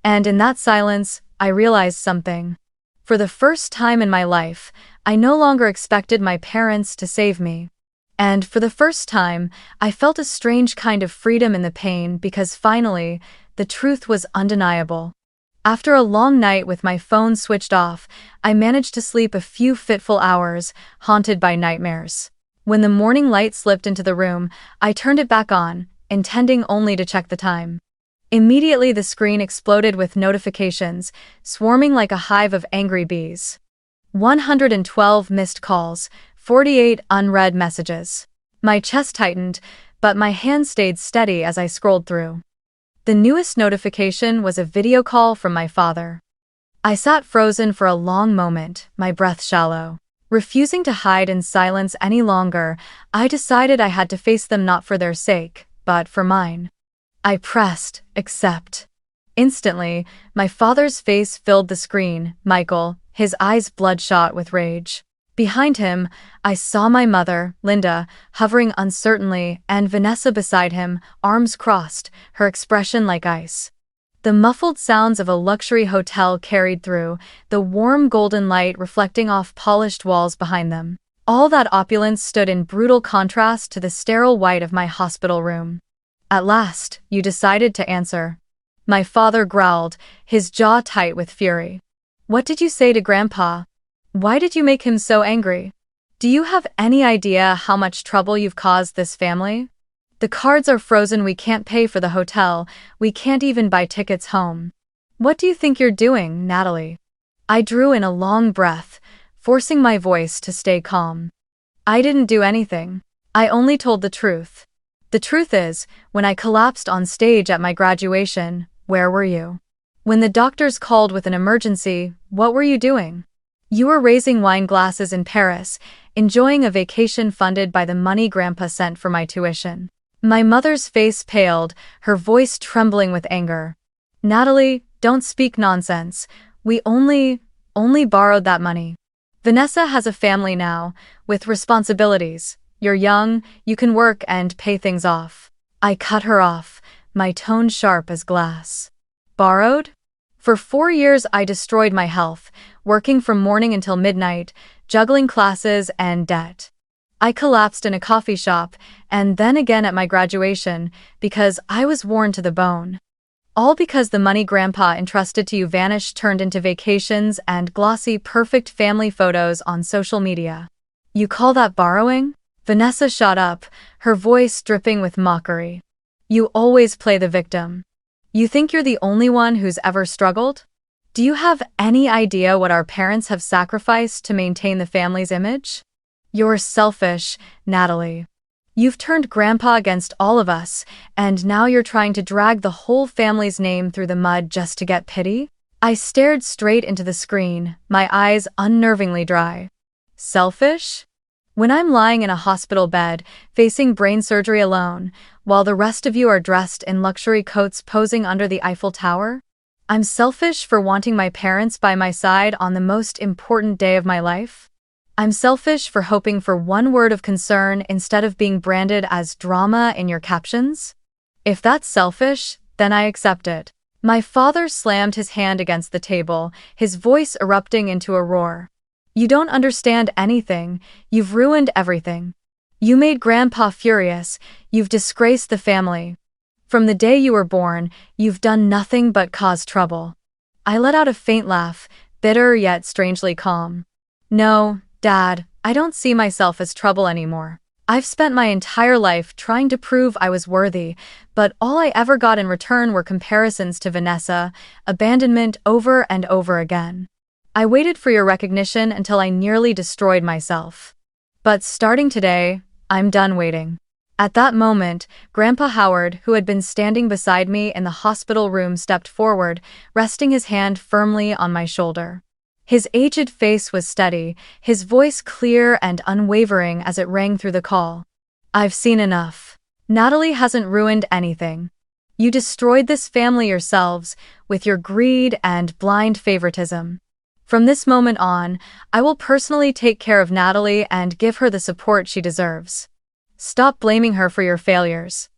And in that silence, I realized something. For the first time in my life, I no longer expected my parents to save me. And for the first time, I felt a strange kind of freedom in the pain, because finally, the truth was undeniable. After a long night with my phone switched off, I managed to sleep a few fitful hours, haunted by nightmares. When the morning light slipped into the room, I turned it back on, intending only to check the time. Immediately the screen exploded with notifications, swarming like a hive of angry bees. 112 missed calls, 48 unread messages. My chest tightened, but my hand stayed steady as I scrolled through. The newest notification was a video call from my father. I sat frozen for a long moment, my breath shallow. Refusing to hide in silence any longer, I decided I had to face them, not for their sake, but for mine. I pressed accept. Instantly, my father's face filled the screen, Michael, his eyes bloodshot with rage. Behind him, I saw my mother, Linda, hovering uncertainly, and Vanessa beside him, arms crossed, her expression like ice. The muffled sounds of a luxury hotel carried through, the warm golden light reflecting off polished walls behind them. All that opulence stood in brutal contrast to the sterile white of my hospital room. At last, you decided to answer. My father growled, his jaw tight with fury. What did you say to Grandpa? Why did you make him so angry? Do you have any idea how much trouble you've caused this family? The cards are frozen, we can't pay for the hotel, we can't even buy tickets home. What do you think you're doing, Natalie? I drew in a long breath, forcing my voice to stay calm. I didn't do anything. I only told the truth. The truth is, when I collapsed on stage at my graduation, where were you? When the doctors called with an emergency, what were you doing? You were raising wine glasses in Paris, enjoying a vacation funded by the money Grandpa sent for my tuition. My mother's face paled, her voice trembling with anger. Natalie, don't speak nonsense. We only borrowed that money. Vanessa has a family now, with responsibilities. You're young, you can work and pay things off. I cut her off, my tone sharp as glass. Borrowed? For 4 years I destroyed my health, working from morning until midnight, juggling classes and debt. I collapsed in a coffee shop, and then again at my graduation, because I was worn to the bone. All because the money Grandpa entrusted to you vanished, turned into vacations and glossy, perfect family photos on social media. You call that borrowing? Vanessa shot up, her voice dripping with mockery. You always play the victim. You think you're the only one who's ever struggled? Do you have any idea what our parents have sacrificed to maintain the family's image? You're selfish, Natalie. You've turned Grandpa against all of us, and now you're trying to drag the whole family's name through the mud just to get pity? I stared straight into the screen, my eyes unnervingly dry. Selfish? When I'm lying in a hospital bed, facing brain surgery alone, while the rest of you are dressed in luxury coats posing under the Eiffel Tower? I'm selfish for wanting my parents by my side on the most important day of my life? I'm selfish for hoping for one word of concern instead of being branded as drama in your captions? If that's selfish, then I accept it. My father slammed his hand against the table, his voice erupting into a roar. You don't understand anything, you've ruined everything. You made Grandpa furious, you've disgraced the family. From the day you were born, you've done nothing but cause trouble. I let out a faint laugh, bitter yet strangely calm. No, Dad, I don't see myself as trouble anymore. I've spent my entire life trying to prove I was worthy, but all I ever got in return were comparisons to Vanessa, abandonment over and over again. I waited for your recognition until I nearly destroyed myself. But starting today, I'm done waiting. At that moment, Grandpa Howard, who had been standing beside me in the hospital room, stepped forward, resting his hand firmly on my shoulder. His aged face was steady, his voice clear and unwavering as it rang through the call. I've seen enough. Natalie hasn't ruined anything. You destroyed this family yourselves, with your greed and blind favoritism. From this moment on, I will personally take care of Natalie and give her the support she deserves. Stop blaming her for your failures.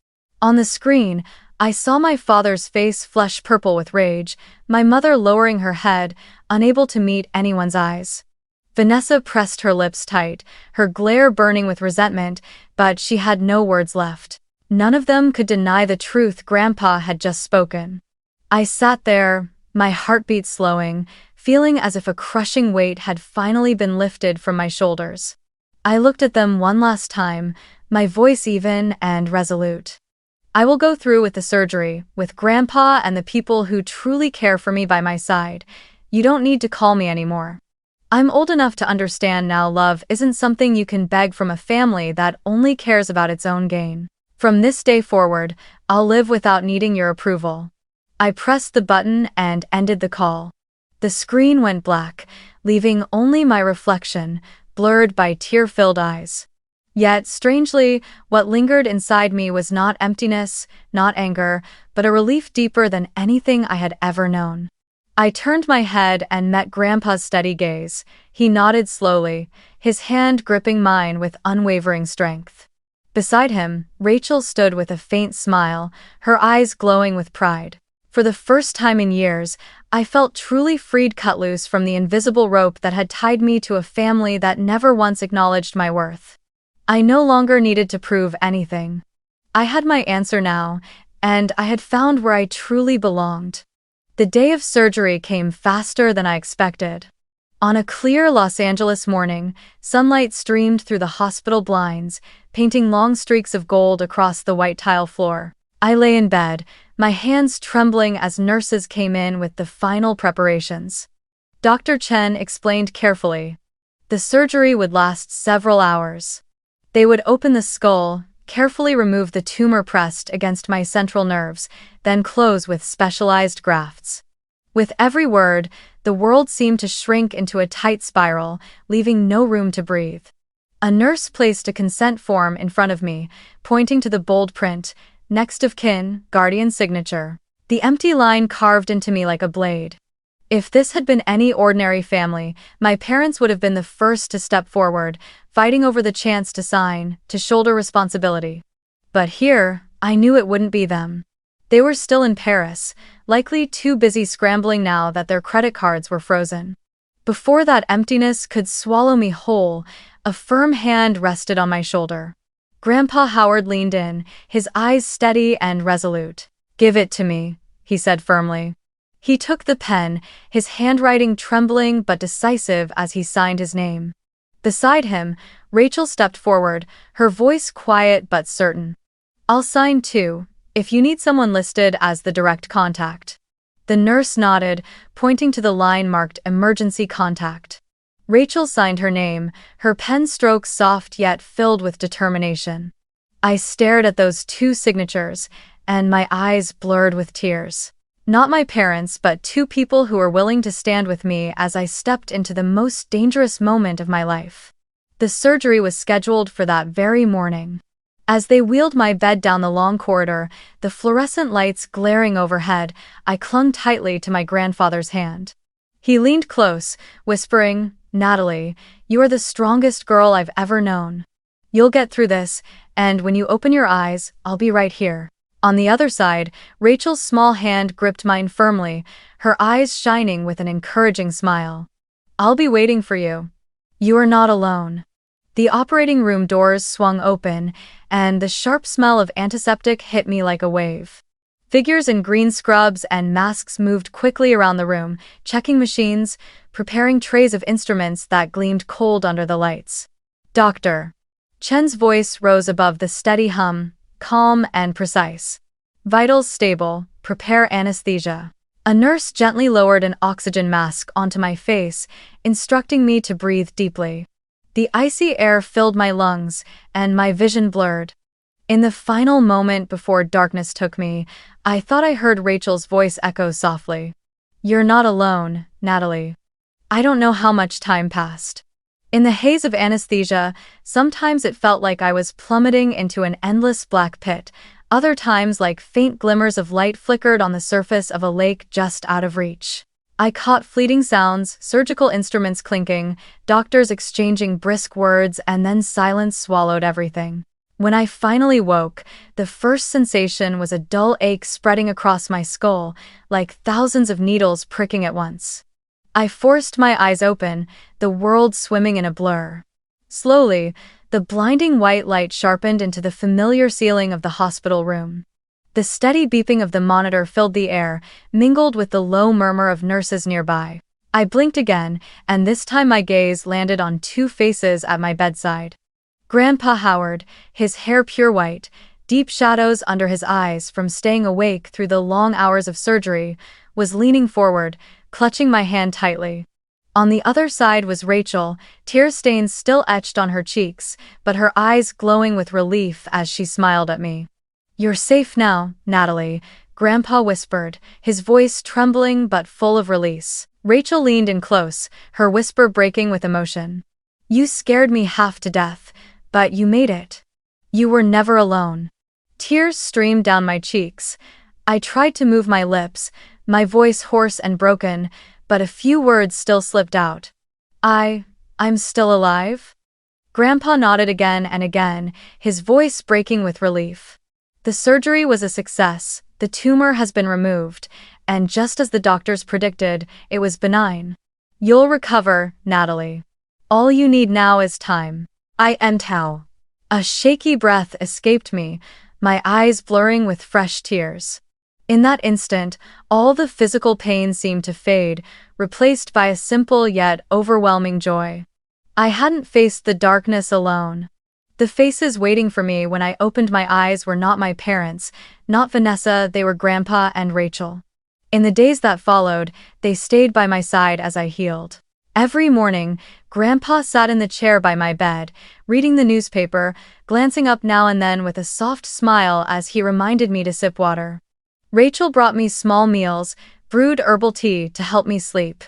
On the screen, I saw my father's face flush purple with rage, my mother lowering her head, unable to meet anyone's eyes. Vanessa pressed her lips tight, her glare burning with resentment, but she had no words left. None of them could deny the truth Grandpa had just spoken. I sat there, my heartbeat slowing, feeling as if a crushing weight had finally been lifted from my shoulders. I looked at them one last time, my voice even and resolute. I will go through with the surgery, with Grandpa and the people who truly care for me by my side. You don't need to call me anymore. I'm old enough to understand now love isn't something you can beg from a family that only cares about its own gain. From this day forward, I'll live without needing your approval. I pressed the button and ended the call. The screen went black, leaving only my reflection, blurred by tear-filled eyes. Yet, strangely, what lingered inside me was not emptiness, not anger, but a relief deeper than anything I had ever known. I turned my head and met Grandpa's steady gaze. He nodded slowly, his hand gripping mine with unwavering strength. Beside him, Rachel stood with a faint smile, her eyes glowing with pride. For the first time in years, I felt truly freed, cut loose from the invisible rope that had tied me to a family that never once acknowledged my worth. I no longer needed to prove anything. I had my answer now, and I had found where I truly belonged. The day of surgery came faster than I expected. On a clear Los Angeles morning, sunlight streamed through the hospital blinds, painting long streaks of gold across the white tile floor. I lay in bed, my hands trembling as nurses came in with the final preparations. Dr. Chen explained carefully. The surgery would last several hours. They would open the skull, carefully remove the tumor pressed against my central nerves, then close with specialized grafts. With every word, the world seemed to shrink into a tight spiral, leaving no room to breathe. A nurse placed a consent form in front of me, pointing to the bold print, next of kin, guardian signature. The empty line carved into me like a blade. If this had been any ordinary family, my parents would have been the first to step forward, fighting over the chance to sign, to shoulder responsibility. But here, I knew it wouldn't be them. They were still in Paris, likely too busy scrambling now that their credit cards were frozen. Before that emptiness could swallow me whole, a firm hand rested on my shoulder. Grandpa Howard leaned in, his eyes steady and resolute. "Give it to me," he said firmly. He took the pen, his handwriting trembling but decisive as he signed his name. Beside him, Rachel stepped forward, her voice quiet but certain. "I'll sign too, if you need someone listed as the direct contact." The nurse nodded, pointing to the line marked emergency contact. Rachel signed her name, her pen strokes soft yet filled with determination. I stared at those two signatures, and my eyes blurred with tears. Not my parents, but two people who were willing to stand with me as I stepped into the most dangerous moment of my life. The surgery was scheduled for that very morning. As they wheeled my bed down the long corridor, the fluorescent lights glaring overhead, I clung tightly to my grandfather's hand. He leaned close, whispering, "Natalie, you are the strongest girl I've ever known. You'll get through this, and when you open your eyes, I'll be right here." On the other side, Rachel's small hand gripped mine firmly, her eyes shining with an encouraging smile. "I'll be waiting for you. You are not alone." The operating room doors swung open, and the sharp smell of antiseptic hit me like a wave. Figures in green scrubs and masks moved quickly around the room, checking machines, preparing trays of instruments that gleamed cold under the lights. "Doctor." Chen's voice rose above the steady hum, calm and precise. "Vitals stable, prepare anesthesia." A nurse gently lowered an oxygen mask onto my face, instructing me to breathe deeply. The icy air filled my lungs, and my vision blurred. In the final moment before darkness took me, I thought I heard Rachel's voice echo softly. "You're not alone, Natalie." I don't know how much time passed. In the haze of anesthesia, sometimes it felt like I was plummeting into an endless black pit, other times like faint glimmers of light flickered on the surface of a lake just out of reach. I caught fleeting sounds, surgical instruments clinking, doctors exchanging brisk words, and then silence swallowed everything. When I finally woke, the first sensation was a dull ache spreading across my skull, like thousands of needles pricking at once. I forced my eyes open, the world swimming in a blur. Slowly, the blinding white light sharpened into the familiar ceiling of the hospital room. The steady beeping of the monitor filled the air, mingled with the low murmur of nurses nearby. I blinked again, and this time my gaze landed on two faces at my bedside. Grandpa Howard, his hair pure white, deep shadows under his eyes from staying awake through the long hours of surgery, was leaning forward, clutching my hand tightly. On the other side was Rachel, tear stains still etched on her cheeks, but her eyes glowing with relief as she smiled at me. "You're safe now, Natalie," Grandpa whispered, his voice trembling but full of release. Rachel leaned in close, her whisper breaking with emotion. You scared me half to death, but you made it. You were never alone. Tears streamed down my cheeks. I tried to move my lips, my voice hoarse and broken, but a few words still slipped out. I'm still alive? Grandpa nodded again and again, his voice breaking with relief. The surgery was a success, the tumor has been removed, and just as the doctors predicted, it was benign. You'll recover, Natalie. All you need now is time. I am Tao. A shaky breath escaped me, my eyes blurring with fresh tears. In that instant, all the physical pain seemed to fade, replaced by a simple yet overwhelming joy. I hadn't faced the darkness alone. The faces waiting for me when I opened my eyes were not my parents, not Vanessa, they were Grandpa and Rachel. In the days that followed, they stayed by my side as I healed. Every morning, Grandpa sat in the chair by my bed, reading the newspaper, glancing up now and then with a soft smile as he reminded me to sip water. Rachel brought me small meals, brewed herbal tea to help me sleep.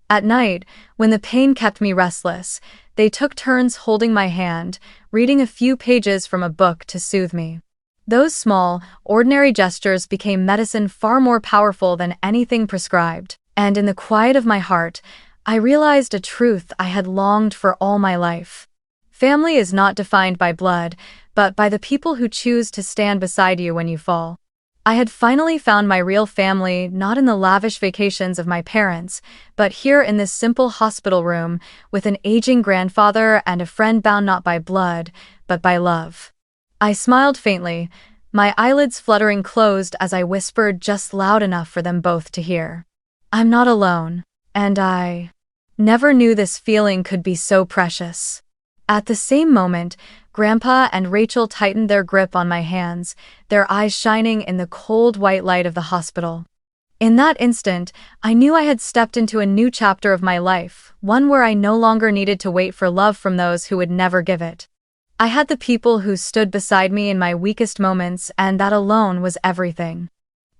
At night, when the pain kept me restless, they took turns holding my hand, reading a few pages from a book to soothe me. Those small, ordinary gestures became medicine far more powerful than anything prescribed, and in the quiet of my heart, I realized a truth I had longed for all my life. Family is not defined by blood, but by the people who choose to stand beside you when you fall. I had finally found my real family, not in the lavish vacations of my parents, but here in this simple hospital room, with an aging grandfather and a friend bound not by blood, but by love. I smiled faintly, my eyelids fluttering closed as I whispered just loud enough for them both to hear. I'm not alone, and I never knew this feeling could be so precious. At the same moment, Grandpa and Rachel tightened their grip on my hands, their eyes shining in the cold white light of the hospital. In that instant, I knew I had stepped into a new chapter of my life, one where I no longer needed to wait for love from those who would never give it. I had the people who stood beside me in my weakest moments, and that alone was everything.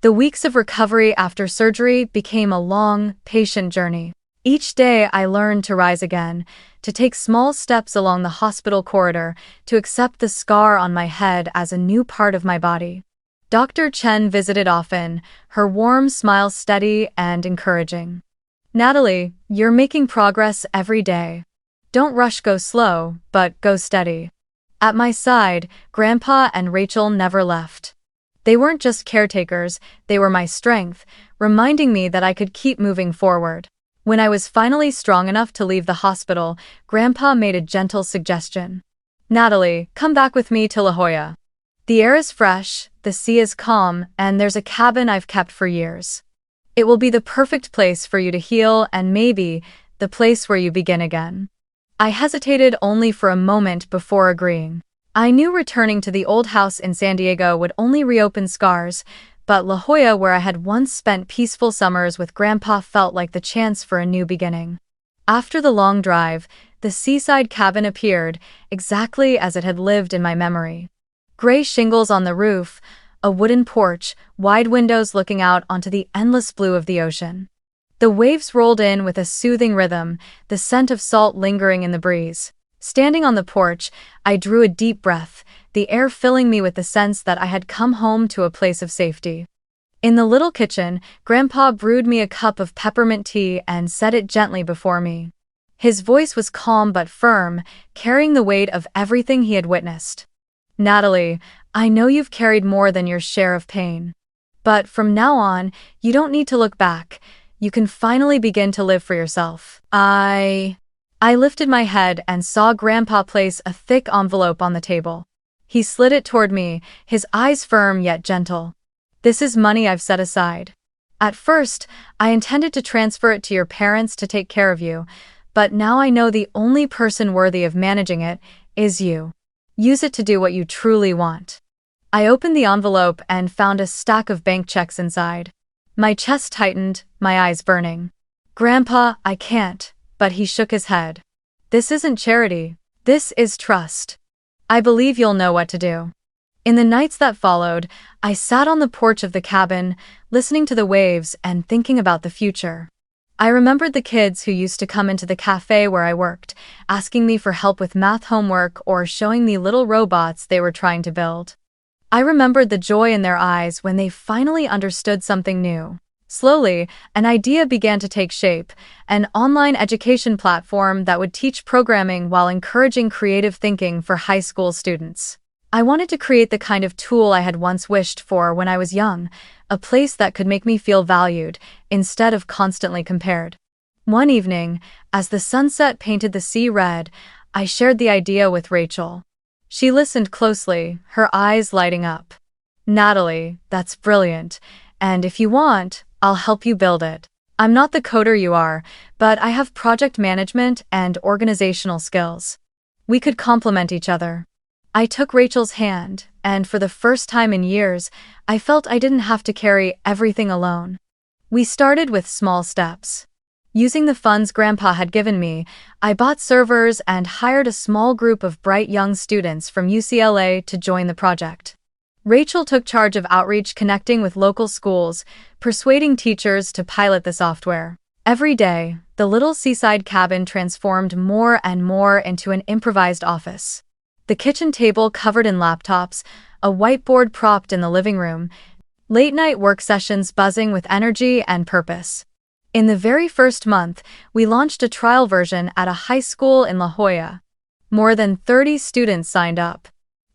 The weeks of recovery after surgery became a long, patient journey. Each day I learned to rise again, to take small steps along the hospital corridor, to accept the scar on my head as a new part of my body. Dr. Chen visited often, her warm smile steady and encouraging. Natalie, you're making progress every day. Don't rush, go slow, but go steady. At my side, Grandpa and Rachel never left. They weren't just caretakers, they were my strength, reminding me that I could keep moving forward. When I was finally strong enough to leave the hospital, Grandpa made a gentle suggestion. Natalie, come back with me to La Jolla. The air is fresh, the sea is calm, and there's a cabin I've kept for years. It will be the perfect place for you to heal and maybe the place where you begin again. I hesitated only for a moment before agreeing. I knew returning to the old house in San Diego would only reopen scars, but La Jolla, where I had once spent peaceful summers with Grandpa, felt like the chance for a new beginning. After the long drive, the seaside cabin appeared, exactly as it had lived in my memory. Gray shingles on the roof, a wooden porch, wide windows looking out onto the endless blue of the ocean. The waves rolled in with a soothing rhythm, the scent of salt lingering in the breeze. Standing on the porch, I drew a deep breath, the air filling me with the sense that I had come home to a place of safety. In the little kitchen, Grandpa brewed me a cup of peppermint tea and set it gently before me. His voice was calm but firm, carrying the weight of everything he had witnessed. Natalie, I know you've carried more than your share of pain. But from now on, you don't need to look back. You can finally begin to live for yourself. I lifted my head and saw Grandpa place a thick envelope on the table. He slid it toward me, his eyes firm yet gentle. This is money I've set aside. At first, I intended to transfer it to your parents to take care of you, but now I know the only person worthy of managing it is you. Use it to do what you truly want. I opened the envelope and found a stack of bank checks inside. My chest tightened, my eyes burning. Grandpa, I can't, but he shook his head. This isn't charity. This is trust. I believe you'll know what to do. In the nights that followed, I sat on the porch of the cabin, listening to the waves and thinking about the future. I remembered the kids who used to come into the cafe where I worked, asking me for help with math homework or showing me little robots they were trying to build. I remembered the joy in their eyes when they finally understood something new. Slowly, an idea began to take shape, an online education platform that would teach programming while encouraging creative thinking for high school students. I wanted to create the kind of tool I had once wished for when I was young, a place that could make me feel valued, instead of constantly compared. One evening, as the sunset painted the sea red, I shared the idea with Rachel. She listened closely, her eyes lighting up. "Natalie, that's brilliant, and if you want, I'll help you build it. I'm not the coder you are, but I have project management and organizational skills. We could complement each other." I took Rachel's hand, and for the first time in years, I felt I didn't have to carry everything alone. We started with small steps. Using the funds Grandpa had given me, I bought servers and hired a small group of bright young students from UCLA to join the project. Rachel took charge of outreach, connecting with local schools, persuading teachers to pilot the software. Every day, the little seaside cabin transformed more and more into an improvised office. The kitchen table covered in laptops, a whiteboard propped in the living room, late-night work sessions buzzing with energy and purpose. In the very first month, we launched a trial version at a high school in La Jolla. More than 30 students signed up.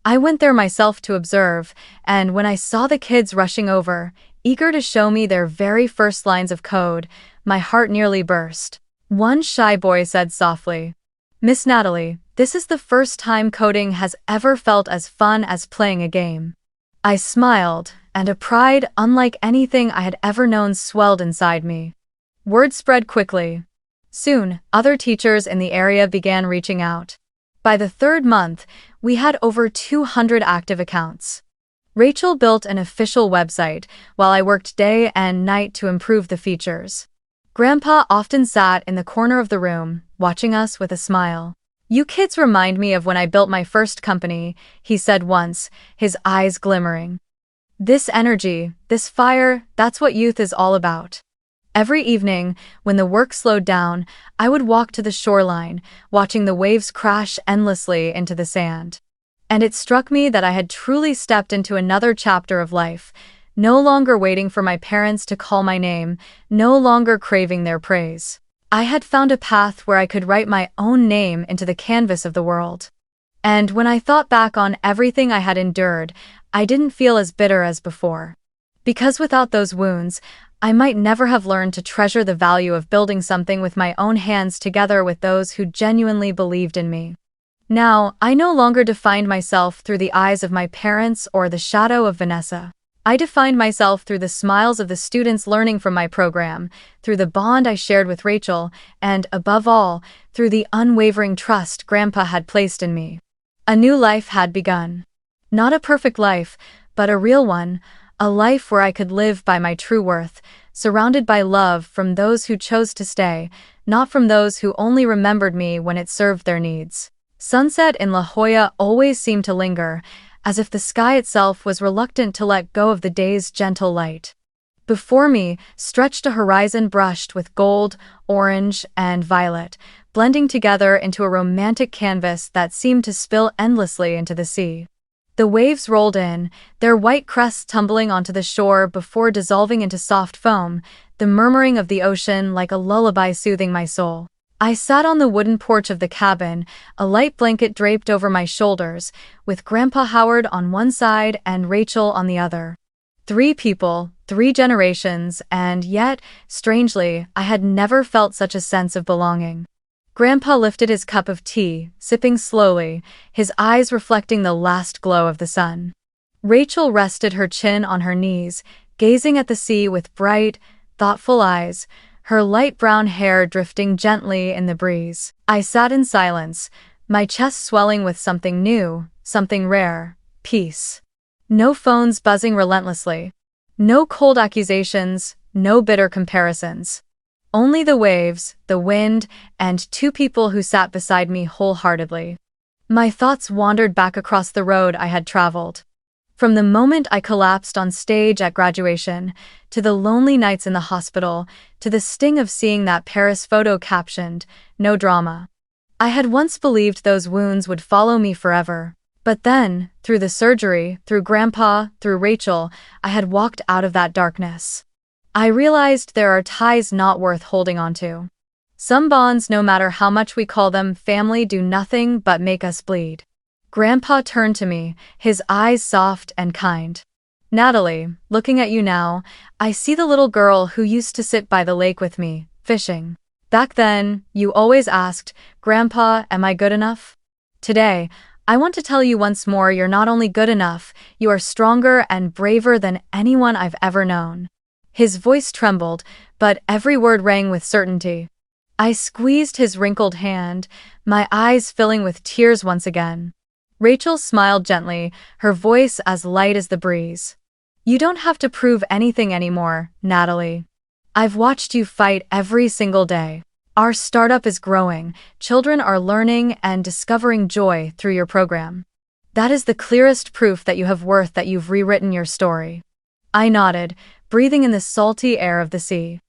I went there myself to observe, and when I saw the kids rushing over, eager to show me their very first lines of code, my heart nearly burst. One shy boy said softly, "Miss Natalie, this is the first time coding has ever felt as fun as playing a game." I smiled, and a pride unlike anything I had ever known swelled inside me. Word spread quickly. Soon, other teachers in the area began reaching out. By the third month, we had over 200 active accounts. Rachel built an official website, while I worked day and night to improve the features. Grandpa often sat in the corner of the room, watching us with a smile. "You kids remind me of when I built my first company," he said once, his eyes glimmering. "This energy, this fire, that's what youth is all about." Every evening, when the work slowed down, I would walk to the shoreline, watching the waves crash endlessly into the sand. And it struck me that I had truly stepped into another chapter of life, no longer waiting for my parents to call my name, no longer craving their praise. I had found a path where I could write my own name into the canvas of the world. And when I thought back on everything I had endured, I didn't feel as bitter as before. Because without those wounds, I might never have learned to treasure the value of building something with my own hands together with those who genuinely believed in me. Now, I no longer defined myself through the eyes of my parents or the shadow of Vanessa. I defined myself through the smiles of the students learning from my program, through the bond I shared with Rachel, and, above all, through the unwavering trust Grandpa had placed in me. A new life had begun. Not a perfect life, but a real one, a life where I could live by my true worth, surrounded by love from those who chose to stay, not from those who only remembered me when it served their needs. Sunset in La Jolla always seemed to linger, as if the sky itself was reluctant to let go of the day's gentle light. Before me stretched a horizon brushed with gold, orange, and violet, blending together into a romantic canvas that seemed to spill endlessly into the sea. The waves rolled in, their white crests tumbling onto the shore before dissolving into soft foam, the murmuring of the ocean like a lullaby soothing my soul. I sat on the wooden porch of the cabin, a light blanket draped over my shoulders, with Grandpa Howard on one side and Rachel on the other. 3 people, 3 generations, and yet, strangely, I had never felt such a sense of belonging. Grandpa lifted his cup of tea, sipping slowly, his eyes reflecting the last glow of the sun. Rachel rested her chin on her knees, gazing at the sea with bright, thoughtful eyes, her light brown hair drifting gently in the breeze. I sat in silence, my chest swelling with something new, something rare, peace. No phones buzzing relentlessly. No cold accusations, no bitter comparisons. Only the waves, the wind, and 2 people who sat beside me wholeheartedly. My thoughts wandered back across the road I had traveled. From the moment I collapsed on stage at graduation, to the lonely nights in the hospital, to the sting of seeing that Paris photo captioned, "No drama." I had once believed those wounds would follow me forever. But then, through the surgery, through Grandpa, through Rachel, I had walked out of that darkness. I realized there are ties not worth holding onto. Some bonds, no matter how much we call them family, do nothing but make us bleed. Grandpa turned to me, his eyes soft and kind. "Natalie, looking at you now, I see the little girl who used to sit by the lake with me, fishing. Back then, you always asked, 'Grandpa, am I good enough?' Today, I want to tell you once more, you're not only good enough, you are stronger and braver than anyone I've ever known." His voice trembled, but every word rang with certainty. I squeezed his wrinkled hand, my eyes filling with tears once again. Rachel smiled gently, her voice as light as the breeze. "You don't have to prove anything anymore, Natalie. I've watched you fight every single day. Our startup is growing, children are learning and discovering joy through your program. That is the clearest proof that you have worth, that you've rewritten your story." I nodded, breathing in the salty air of the sea.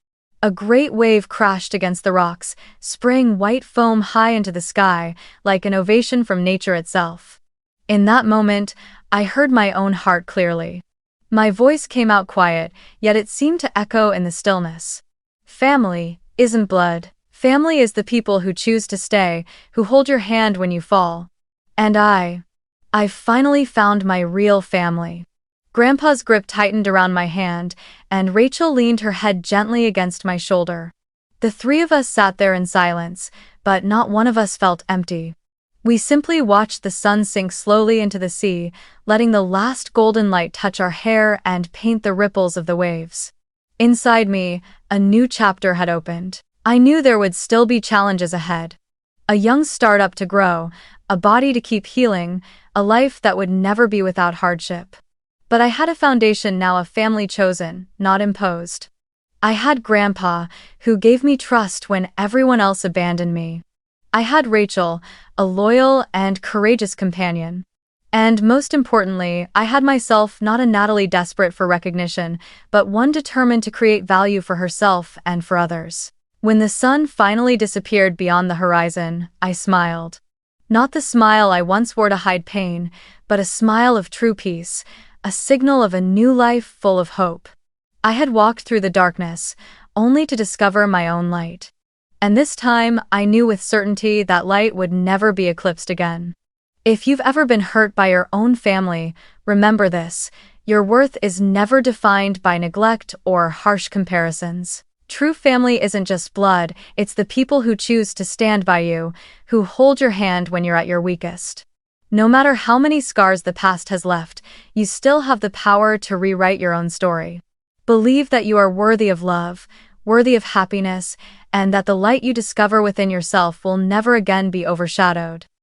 A great wave crashed against the rocks, spraying white foam high into the sky, like an ovation from nature itself. In that moment, I heard my own heart clearly. My voice came out quiet, yet it seemed to echo in the stillness. Family isn't blood. Family is the people who choose to stay, who hold your hand when you fall. And I've finally found my real family. Grandpa's grip tightened around my hand, and Rachel leaned her head gently against my shoulder. The three of us sat there in silence, but not one of us felt empty. We simply watched the sun sink slowly into the sea, letting the last golden light touch our hair and paint the ripples of the waves. Inside me, a new chapter had opened. I knew there would still be challenges ahead. A young startup to grow, a body to keep healing, a life that would never be without hardship. But I had a foundation now, a family chosen, not imposed. I had Grandpa, who gave me trust when everyone else abandoned me. I had Rachel, a loyal and courageous companion. And most importantly, I had myself, not a Natalie desperate for recognition, but one determined to create value for herself and for others. When the sun finally disappeared beyond the horizon, I smiled. Not the smile I once wore to hide pain, but a smile of true peace, a signal of a new life full of hope. I had walked through the darkness, only to discover my own light. And this time, I knew with certainty that light would never be eclipsed again. If you've ever been hurt by your own family, remember this: your worth is never defined by neglect or harsh comparisons. True family isn't just blood, it's the people who choose to stand by you, who hold your hand when you're at your weakest. No matter how many scars the past has left, you still have the power to rewrite your own story. Believe that you are worthy of love, worthy of happiness, and that the light you discover within yourself will never again be overshadowed.